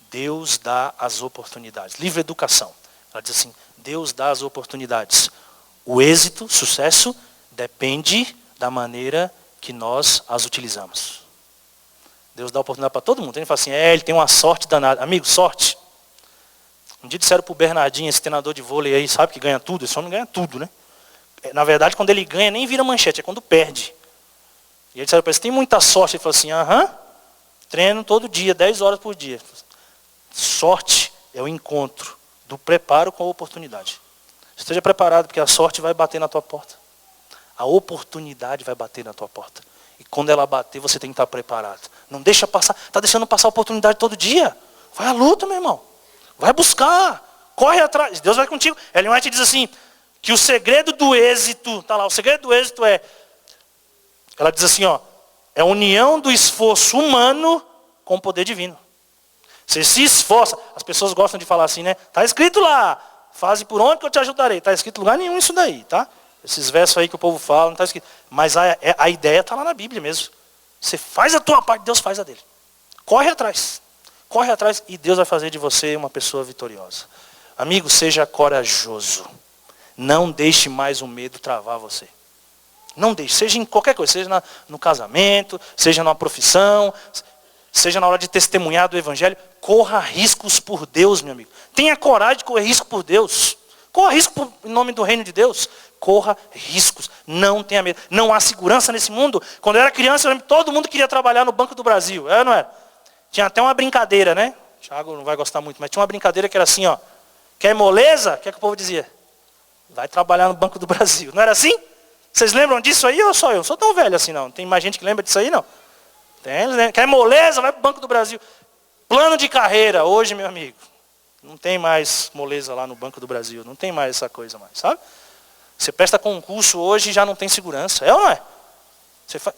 Deus dá as oportunidades. Livre Educação. Ela diz assim, Deus dá as oportunidades. O êxito, sucesso, depende da maneira que nós as utilizamos. Deus dá oportunidade para todo mundo. Ele fala assim, ele tem uma sorte danada. Amigo, sorte. Um dia disseram para o Bernardinho, esse treinador de vôlei aí, sabe que ganha tudo? Esse homem ganha tudo, né? Na verdade, quando ele ganha, nem vira manchete, é quando perde. E ele disseram para ele, você tem muita sorte. Ele falou assim, treino todo dia, 10 horas por dia. Sorte é o encontro do preparo com a oportunidade. Esteja preparado, porque a sorte vai bater na tua porta. A oportunidade vai bater na tua porta. E quando ela bater, você tem que estar preparado. Não deixa passar, está deixando passar a oportunidade todo dia. Vai à luta, meu irmão. Vai buscar, corre atrás. Deus vai contigo. Ellen White diz assim, que o segredo do êxito, tá lá, o segredo do êxito ela diz assim, é a união do esforço humano com o poder divino. Você se esforça. As pessoas gostam de falar assim, né? Está escrito lá, faze por onde que eu te ajudarei. Está escrito em lugar nenhum isso daí, tá? Esses versos aí que o povo fala, não está escrito. Mas a ideia está lá na Bíblia mesmo. Você faz a tua parte, Deus faz a dele. Corre atrás. Corre atrás e Deus vai fazer de você uma pessoa vitoriosa. Amigo, seja corajoso. Não deixe mais o medo travar você. Não deixe, seja em qualquer coisa, seja no casamento, seja numa profissão, seja na hora de testemunhar do Evangelho. Corra riscos por Deus, meu amigo. Tenha coragem de correr risco por Deus. Corra risco em nome do reino de Deus. Corra riscos. Não tenha medo. Não há segurança nesse mundo. Quando eu era criança, eu lembro que todo mundo queria trabalhar no Banco do Brasil. É ou não é? Tinha até uma brincadeira, né? O Thiago não vai gostar muito, mas tinha uma brincadeira que era assim, quer moleza? O que é que o povo dizia? Vai trabalhar no Banco do Brasil. Não era assim? Vocês lembram disso aí ou só eu? Não sou tão velho assim, não. Tem mais gente que lembra disso aí, não? Tem, né? Quer moleza? Vai para o Banco do Brasil. Plano de carreira. Hoje, meu amigo, não tem mais moleza lá no Banco do Brasil. Não tem mais essa coisa mais, sabe? Você presta concurso hoje e já não tem segurança. É ou não é?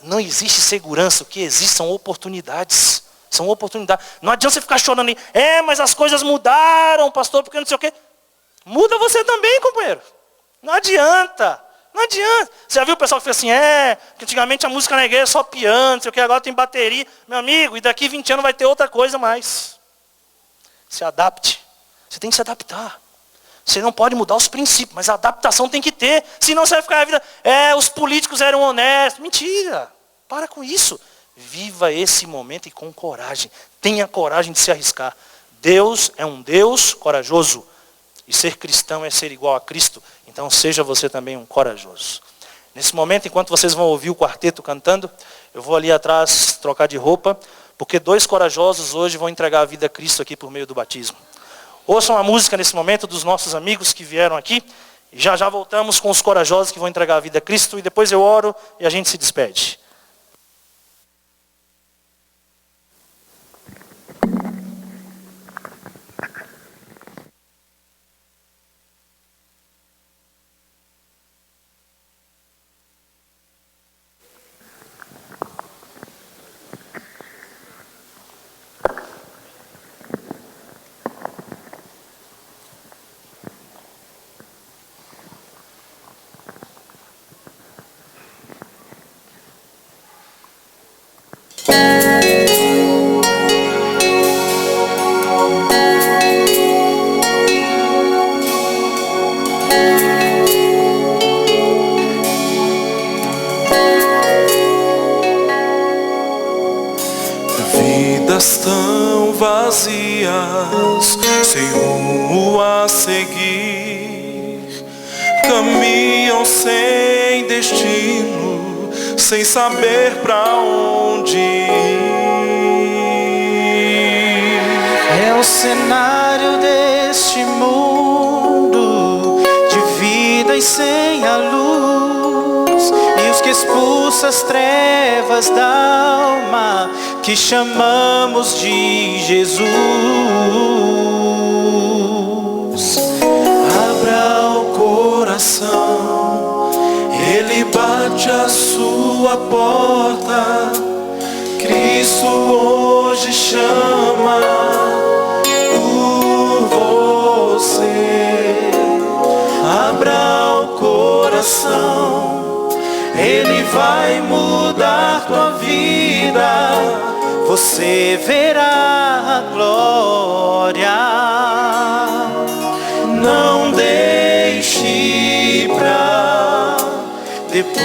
Não existe segurança. O que existe são oportunidades. São oportunidades. Não adianta você ficar chorando aí. Mas as coisas mudaram, pastor, porque não sei o quê. Muda você também, companheiro. Não adianta. Não adianta. Você já viu o pessoal que fala assim, que antigamente a música na igreja é só piano, não sei o que, agora tem bateria. Meu amigo, e daqui 20 anos vai ter outra coisa mais. Se adapte. Você tem que se adaptar. Você não pode mudar os princípios, mas a adaptação tem que ter. Senão você vai ficar a vida, os políticos eram honestos. Mentira. Para com isso. Viva esse momento e com coragem. Tenha coragem de se arriscar. Deus é um Deus corajoso. E ser cristão é ser igual a Cristo. Então seja você também um corajoso. Nesse momento, enquanto vocês vão ouvir o quarteto cantando, eu vou ali atrás trocar de roupa, porque 2 corajosos hoje vão entregar a vida a Cristo aqui por meio do batismo. Ouçam a música nesse momento dos nossos amigos que vieram aqui. E já voltamos com os corajosos que vão entregar a vida a Cristo. E depois eu oro e a gente se despede. Vidas tão vazias, sem rumo a seguir, caminham sem destino, sem saber pra onde ir. É o cenário deste mundo, de vidas sem a luz, e os que expulsam as trevas da alma, que chamamos de Jesus. Abra o coração, Ele bate a sua porta. Cristo hoje chama por você. Abra o coração, Ele vai mudar tua vida. Você verá a glória. Não deixe pra depois.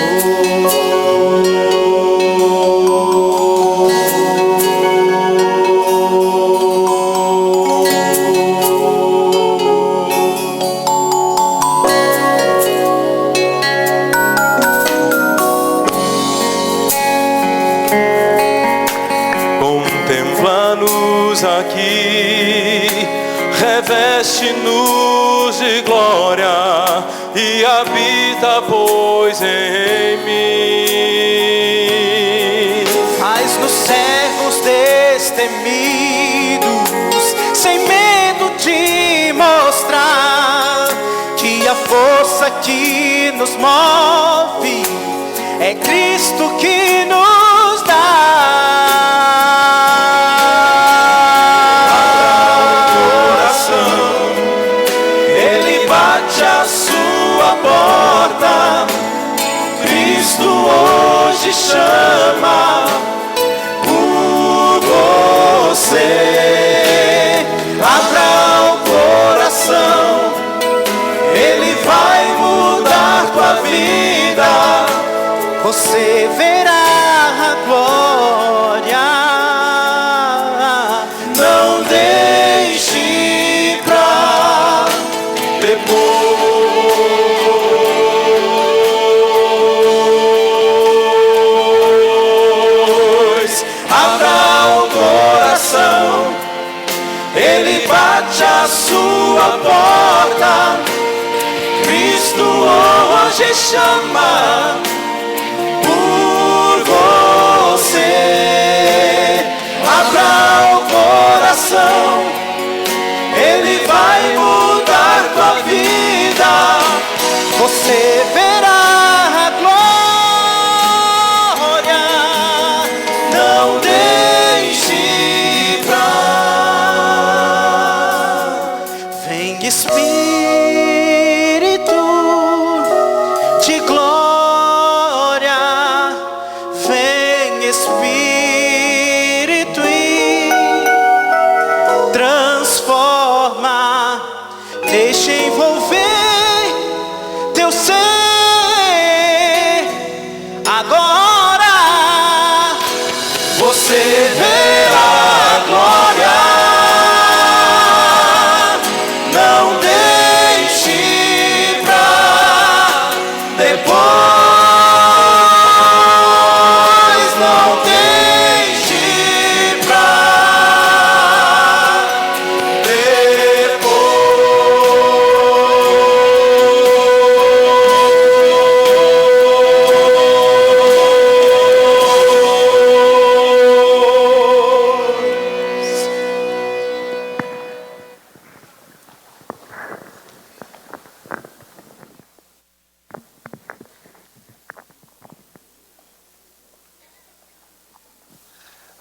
Contempla-nos aqui, reveste-nos de glória e habita, pois, em mim. Faz-nos servos destemidos, sem medo de mostrar que a força que nos move é Cristo que nos dá. Porta, Cristo hoje chama por você. Abra o coração, Ele vai mudar tua vida. Você verá a glória. Não deixe pra depois. Ele bate a sua porta. Cristo hoje chama por você. Abra o coração, Ele vai mudar tua vida. Você verá a glória. Não deixe pra. Vem Espírito de glória.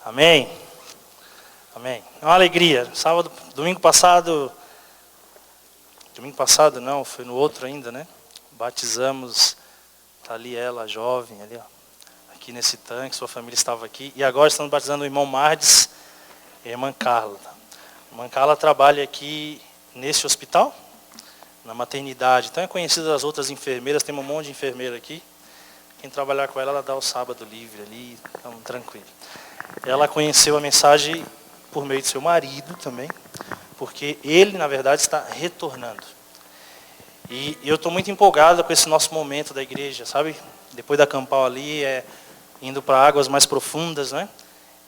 Amém? Amém. É uma alegria. Domingo passado não, foi no outro ainda, né? Batizamos, tá ali ela, jovem, ali, ó, aqui nesse tanque, sua família estava aqui. E agora estamos batizando o irmão Mardes e a irmã Carla. A irmã Carla trabalha aqui nesse hospital, na maternidade. Então é conhecida das outras enfermeiras, tem um monte de enfermeira aqui. Quem trabalhar com ela, ela dá o sábado livre ali, então tranquilo. Ela conheceu a mensagem por meio de seu marido também, porque ele, na verdade, está retornando. E eu estou muito empolgado com esse nosso momento da igreja, sabe? Depois da campal ali, indo para águas mais profundas, né?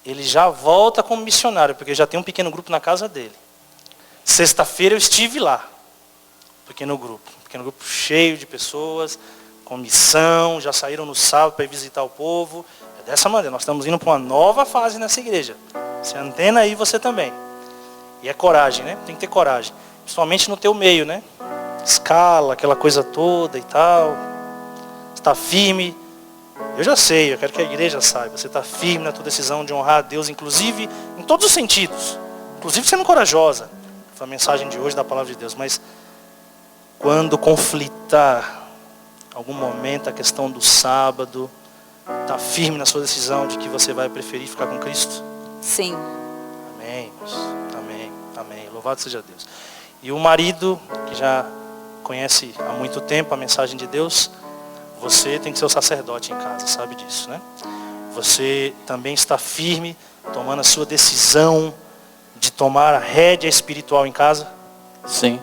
Ele já volta como missionário, porque já tem um pequeno grupo na casa dele. Sexta-feira eu estive lá, pequeno grupo cheio de pessoas, com missão, já saíram no sábado para ir visitar o povo. É dessa maneira, nós estamos indo para uma nova fase nessa igreja. Você antena aí, você também. E é coragem, né? Tem que ter coragem. Principalmente no teu meio, né? Escala, aquela coisa toda e tal. Está firme. Eu já sei, eu quero que a igreja saiba. Você está firme na tua decisão de honrar a Deus, inclusive em todos os sentidos. Inclusive sendo corajosa. Foi a mensagem de hoje da palavra de Deus. Mas quando conflitar algum momento a questão do sábado, está firme na sua decisão de que você vai preferir ficar com Cristo? Sim. Amém. Amém. Amém. Louvado seja Deus. E o marido, que já conhece há muito tempo a mensagem de Deus, você tem que ser o sacerdote em casa, sabe disso, né? Você também está firme, tomando a sua decisão de tomar a rédea espiritual em casa? Sim.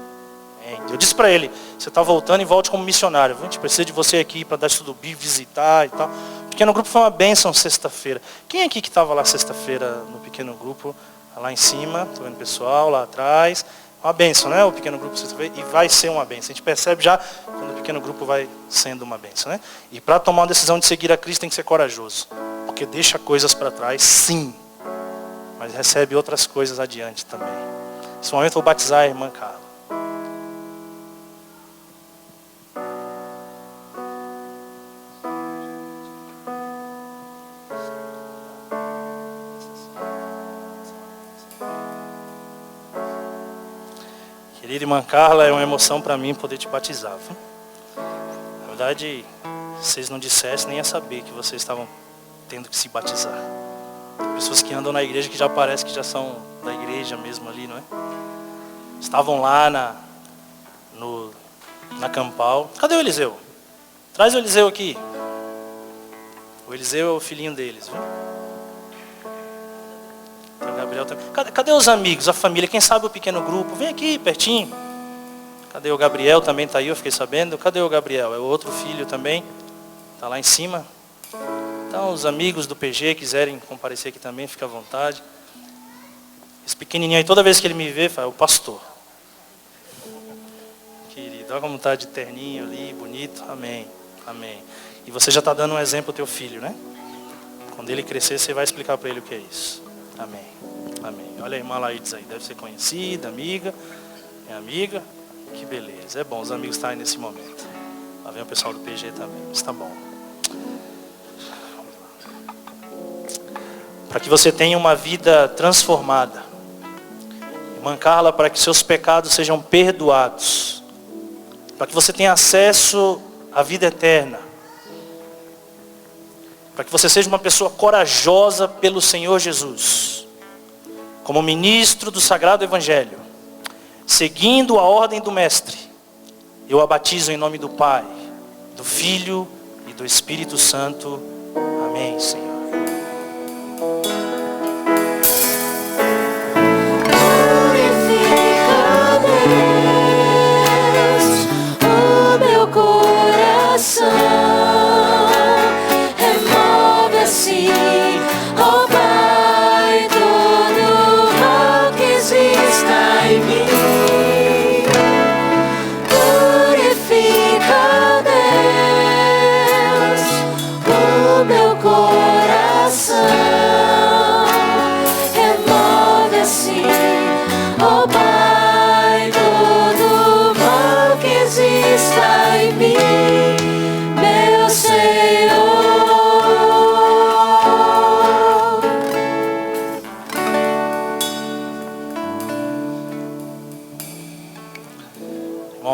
Eu disse para ele, você está voltando e volte como missionário. A gente precisa de você aqui para dar estudo bíblico, visitar e tal. O pequeno grupo foi uma bênção sexta-feira. Quem aqui que estava lá sexta-feira no pequeno grupo? Lá em cima, estou vendo o pessoal lá atrás. Uma bênção, né? O pequeno grupo sexta-feira. E vai ser uma bênção. A gente percebe já quando o pequeno grupo vai sendo uma bênção, né? E para tomar uma decisão de seguir a Cristo tem que ser corajoso. Porque deixa coisas para trás, sim. Mas recebe outras coisas adiante também. Nesse momento eu vou batizar a irmã Carla. Querida irmã Carla, é uma emoção para mim poder te batizar. Viu? Na verdade, se vocês não dissessem, nem ia saber que vocês estavam tendo que se batizar. Tem pessoas que andam na igreja que já parece que já são da igreja mesmo ali, não é? Estavam lá na campal. Cadê o Eliseu? Traz o Eliseu aqui. O Eliseu é o filhinho deles, viu? Tem o Gabriel também. Cadê os amigos, a família? Quem sabe o pequeno grupo? Vem aqui, pertinho. Cadê o Gabriel? Também está aí, eu fiquei sabendo. Cadê o Gabriel? É o outro filho também. Está lá em cima. Então, os amigos do PG quiserem comparecer aqui também, fica à vontade. Esse pequenininho aí, toda vez que ele me vê, fala, o pastor. Querido, olha como está de terninho ali, bonito. Amém, amém. E você já está dando um exemplo ao teu filho, né? Quando ele crescer, você vai explicar para ele o que é isso. Amém, amém. Olha a irmã Laídes aí, deve ser conhecida, amiga. Minha amiga, que beleza. É bom os amigos estarem nesse momento. Lá vem o pessoal do PG também, mas tá bom. Para que você tenha uma vida transformada. Irmã Carla, para que seus pecados sejam perdoados. Para que você tenha acesso à vida eterna. Para que você seja uma pessoa corajosa pelo Senhor Jesus. Como ministro do Sagrado Evangelho. Seguindo a ordem do Mestre. Eu a batizo em nome do Pai, do Filho e do Espírito Santo. Amém, Senhor.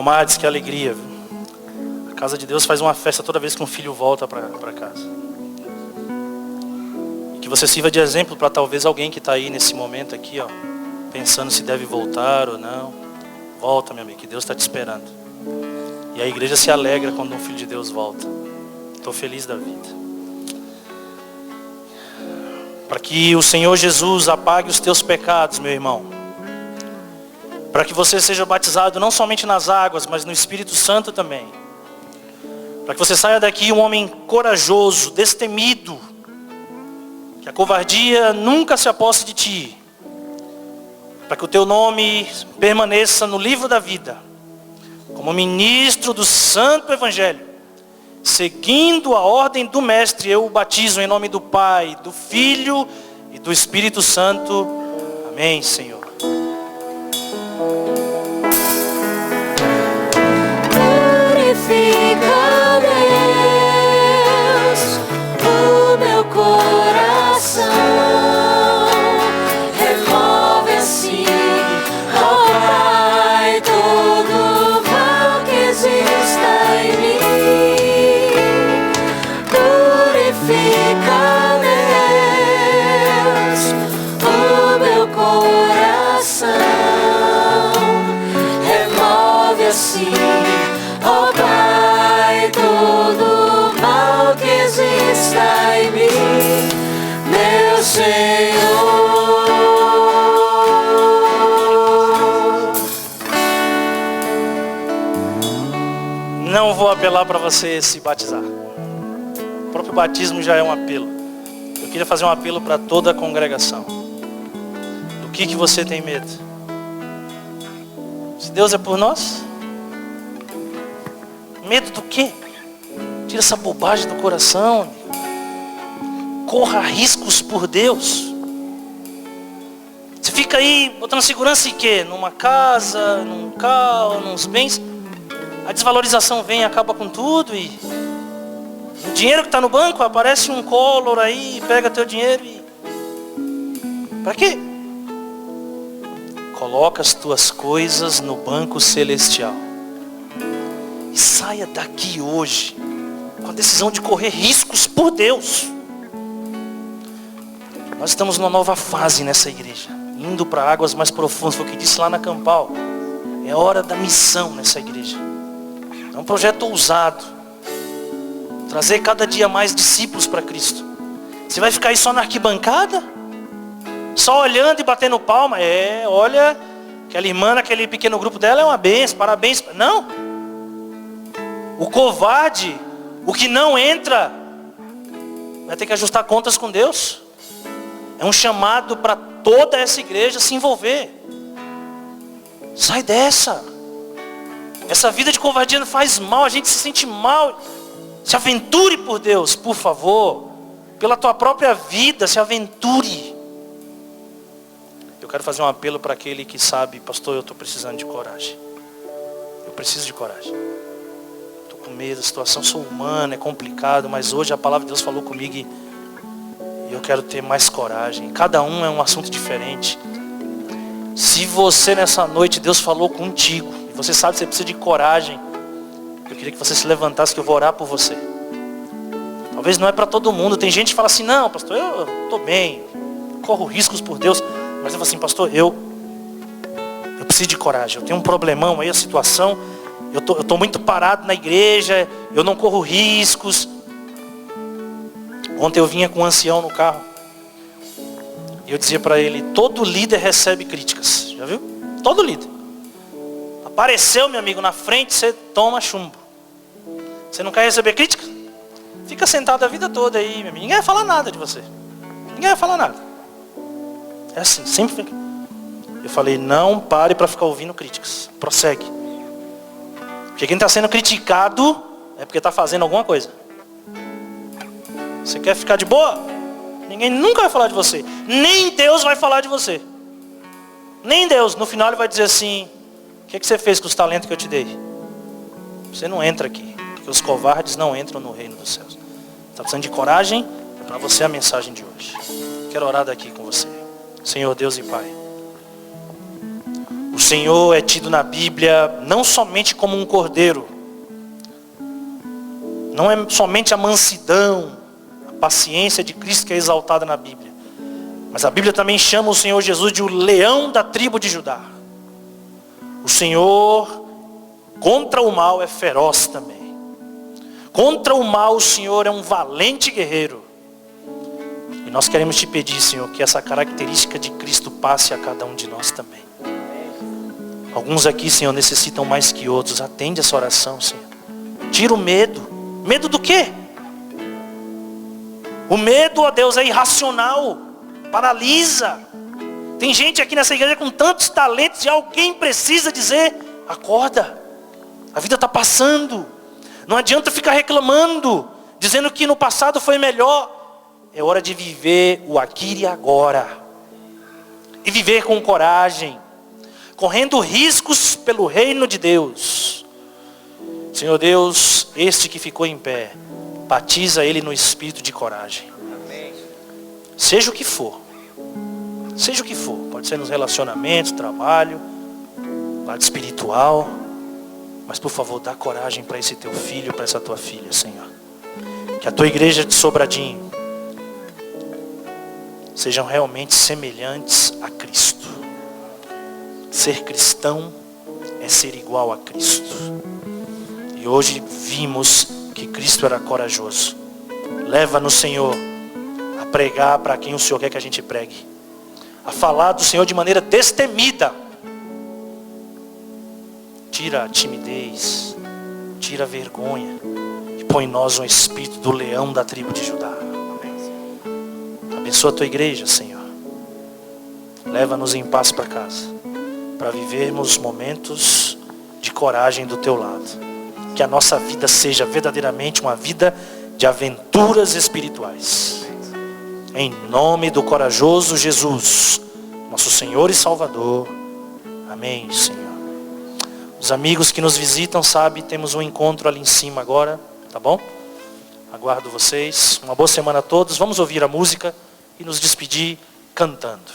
Comadres, que alegria, viu? A casa de Deus faz uma festa toda vez que um filho volta para casa. E que você sirva de exemplo para talvez alguém que está aí nesse momento aqui, ó, pensando se deve voltar ou não. Volta, meu amigo, que Deus está te esperando. E a igreja se alegra quando um filho de Deus volta. Estou feliz da vida. Para que o Senhor Jesus apague os teus pecados, meu irmão. Para que você seja batizado não somente nas águas, mas no Espírito Santo também. Para que você saia daqui um homem corajoso, destemido. Que a covardia nunca se aposse de ti. Para que o teu nome permaneça no livro da vida. Como ministro do Santo Evangelho. Seguindo a ordem do Mestre, eu o batizo em nome do Pai, do Filho e do Espírito Santo. Amém, Senhor. Purifica, Deus, o meu coração. Remove assim, ó Pai, todo o mal que exista em mim. Purifica, Deus, o meu coração. Remove assim, ó Pai, todo mal que exista em mim, meu Senhor. Não vou apelar para você se batizar. O próprio batismo já é um apelo. Eu queria fazer um apelo para toda a congregação. Do que você tem medo? Se Deus é por nós, medo do quê? Tira essa bobagem do coração. Corra riscos por Deus. Você fica aí botando segurança em quê? Numa casa, num carro, nos bens. A desvalorização vem e acaba com tudo. E o dinheiro que está no banco, aparece um Collor aí, pega teu dinheiro e... Para quê? Coloca as tuas coisas no banco celestial. E saia daqui hoje com a decisão de correr riscos por Deus. Nós estamos numa nova fase nessa igreja, indo para águas mais profundas. Foi o que disse lá na Campal. É hora da missão nessa igreja. É um projeto ousado. Trazer cada dia mais discípulos para Cristo. Você vai ficar aí só na arquibancada? Só olhando e batendo palma? Olha, aquela irmã naquele pequeno grupo dela é uma bênção, parabéns. Não. O covarde, o que não entra, vai ter que ajustar contas com Deus. É um chamado para toda essa igreja se envolver. Sai dessa. Essa vida de covardia não faz mal, a gente se sente mal. Se aventure por Deus, por favor. Pela tua própria vida, se aventure. Eu quero fazer um apelo para aquele que sabe, pastor, eu estou precisando de coragem. Eu preciso de coragem. Estou com medo, a situação, sou humano, é complicado, mas hoje a palavra de Deus falou comigo e eu quero ter mais coragem. Cada um é um assunto diferente. Se você nessa noite, Deus falou contigo, e você sabe que você precisa de coragem, eu queria que você se levantasse, que eu vou orar por você. Talvez não é para todo mundo. Tem gente que fala assim, não, pastor, eu estou bem, corro riscos por Deus. Mas eu falo assim, pastor, eu preciso de coragem. Eu tenho um problemão aí, a situação, eu tô muito parado na igreja, eu não corro riscos. Ontem eu vinha com um ancião no carro. E eu dizia para ele, todo líder recebe críticas. Já viu? Todo líder. Apareceu, meu amigo, na frente, você toma chumbo. Você não quer receber crítica? Fica sentado a vida toda aí, meu amigo. Ninguém vai falar nada de você. Ninguém vai falar nada. É assim, sempre fica. Eu falei, não pare para ficar ouvindo críticas. Prossegue. Porque quem está sendo criticado é porque está fazendo alguma coisa. Você quer ficar de boa? Ninguém nunca vai falar de você. Nem Deus vai falar de você. Nem Deus. No final ele vai dizer assim, o que você fez com os talentos que eu te dei? Você não entra aqui. Porque os covardes não entram no reino dos céus. Está precisando de coragem? Para você a mensagem de hoje. Quero orar daqui com você. Senhor Deus e Pai. O Senhor é tido na Bíblia não somente como um cordeiro, não é somente a mansidão, a paciência de Cristo que é exaltada na Bíblia, mas a Bíblia também chama o Senhor Jesus de o leão da tribo de Judá. O Senhor contra o mal é feroz também. Contra o mal o Senhor é um valente guerreiro. E nós queremos te pedir, Senhor, que essa característica de Cristo passe a cada um de nós também. Alguns aqui, Senhor, necessitam mais que outros. Atende essa oração, Senhor. Tira o medo. Medo do quê? O medo, ó Deus, é irracional. Paralisa. Tem gente aqui nessa igreja com tantos talentos e alguém precisa dizer: acorda. A vida está passando. Não adianta ficar reclamando, dizendo que no passado foi melhor. É hora de viver o aqui e agora. E viver com coragem. Correndo riscos pelo reino de Deus. Senhor Deus, este que ficou em pé, batiza ele no espírito de coragem. Seja o que for. Seja o que for. Pode ser nos relacionamentos, trabalho, lado espiritual. Mas por favor, dá coragem para esse teu filho, para essa tua filha, Senhor. Que a tua igreja de Sobradinho sejam realmente semelhantes a Cristo. Ser cristão é ser igual a Cristo. E hoje vimos que Cristo era corajoso. Leva-nos, Senhor, a pregar para quem o Senhor quer que a gente pregue. A falar do Senhor de maneira destemida. Tira a timidez, tira a vergonha e põe em nós um espírito do leão da tribo de Judá. Abençoa a tua igreja, Senhor. Leva-nos em paz para casa, para vivermos momentos de coragem do teu lado. Que a nossa vida seja verdadeiramente uma vida de aventuras espirituais. Em nome do corajoso Jesus, nosso Senhor e Salvador. Amém, Senhor. Os amigos que nos visitam, sabe, temos um encontro ali em cima agora, tá bom? Aguardo vocês. Uma boa semana a todos. Vamos ouvir a música e nos despedir cantando.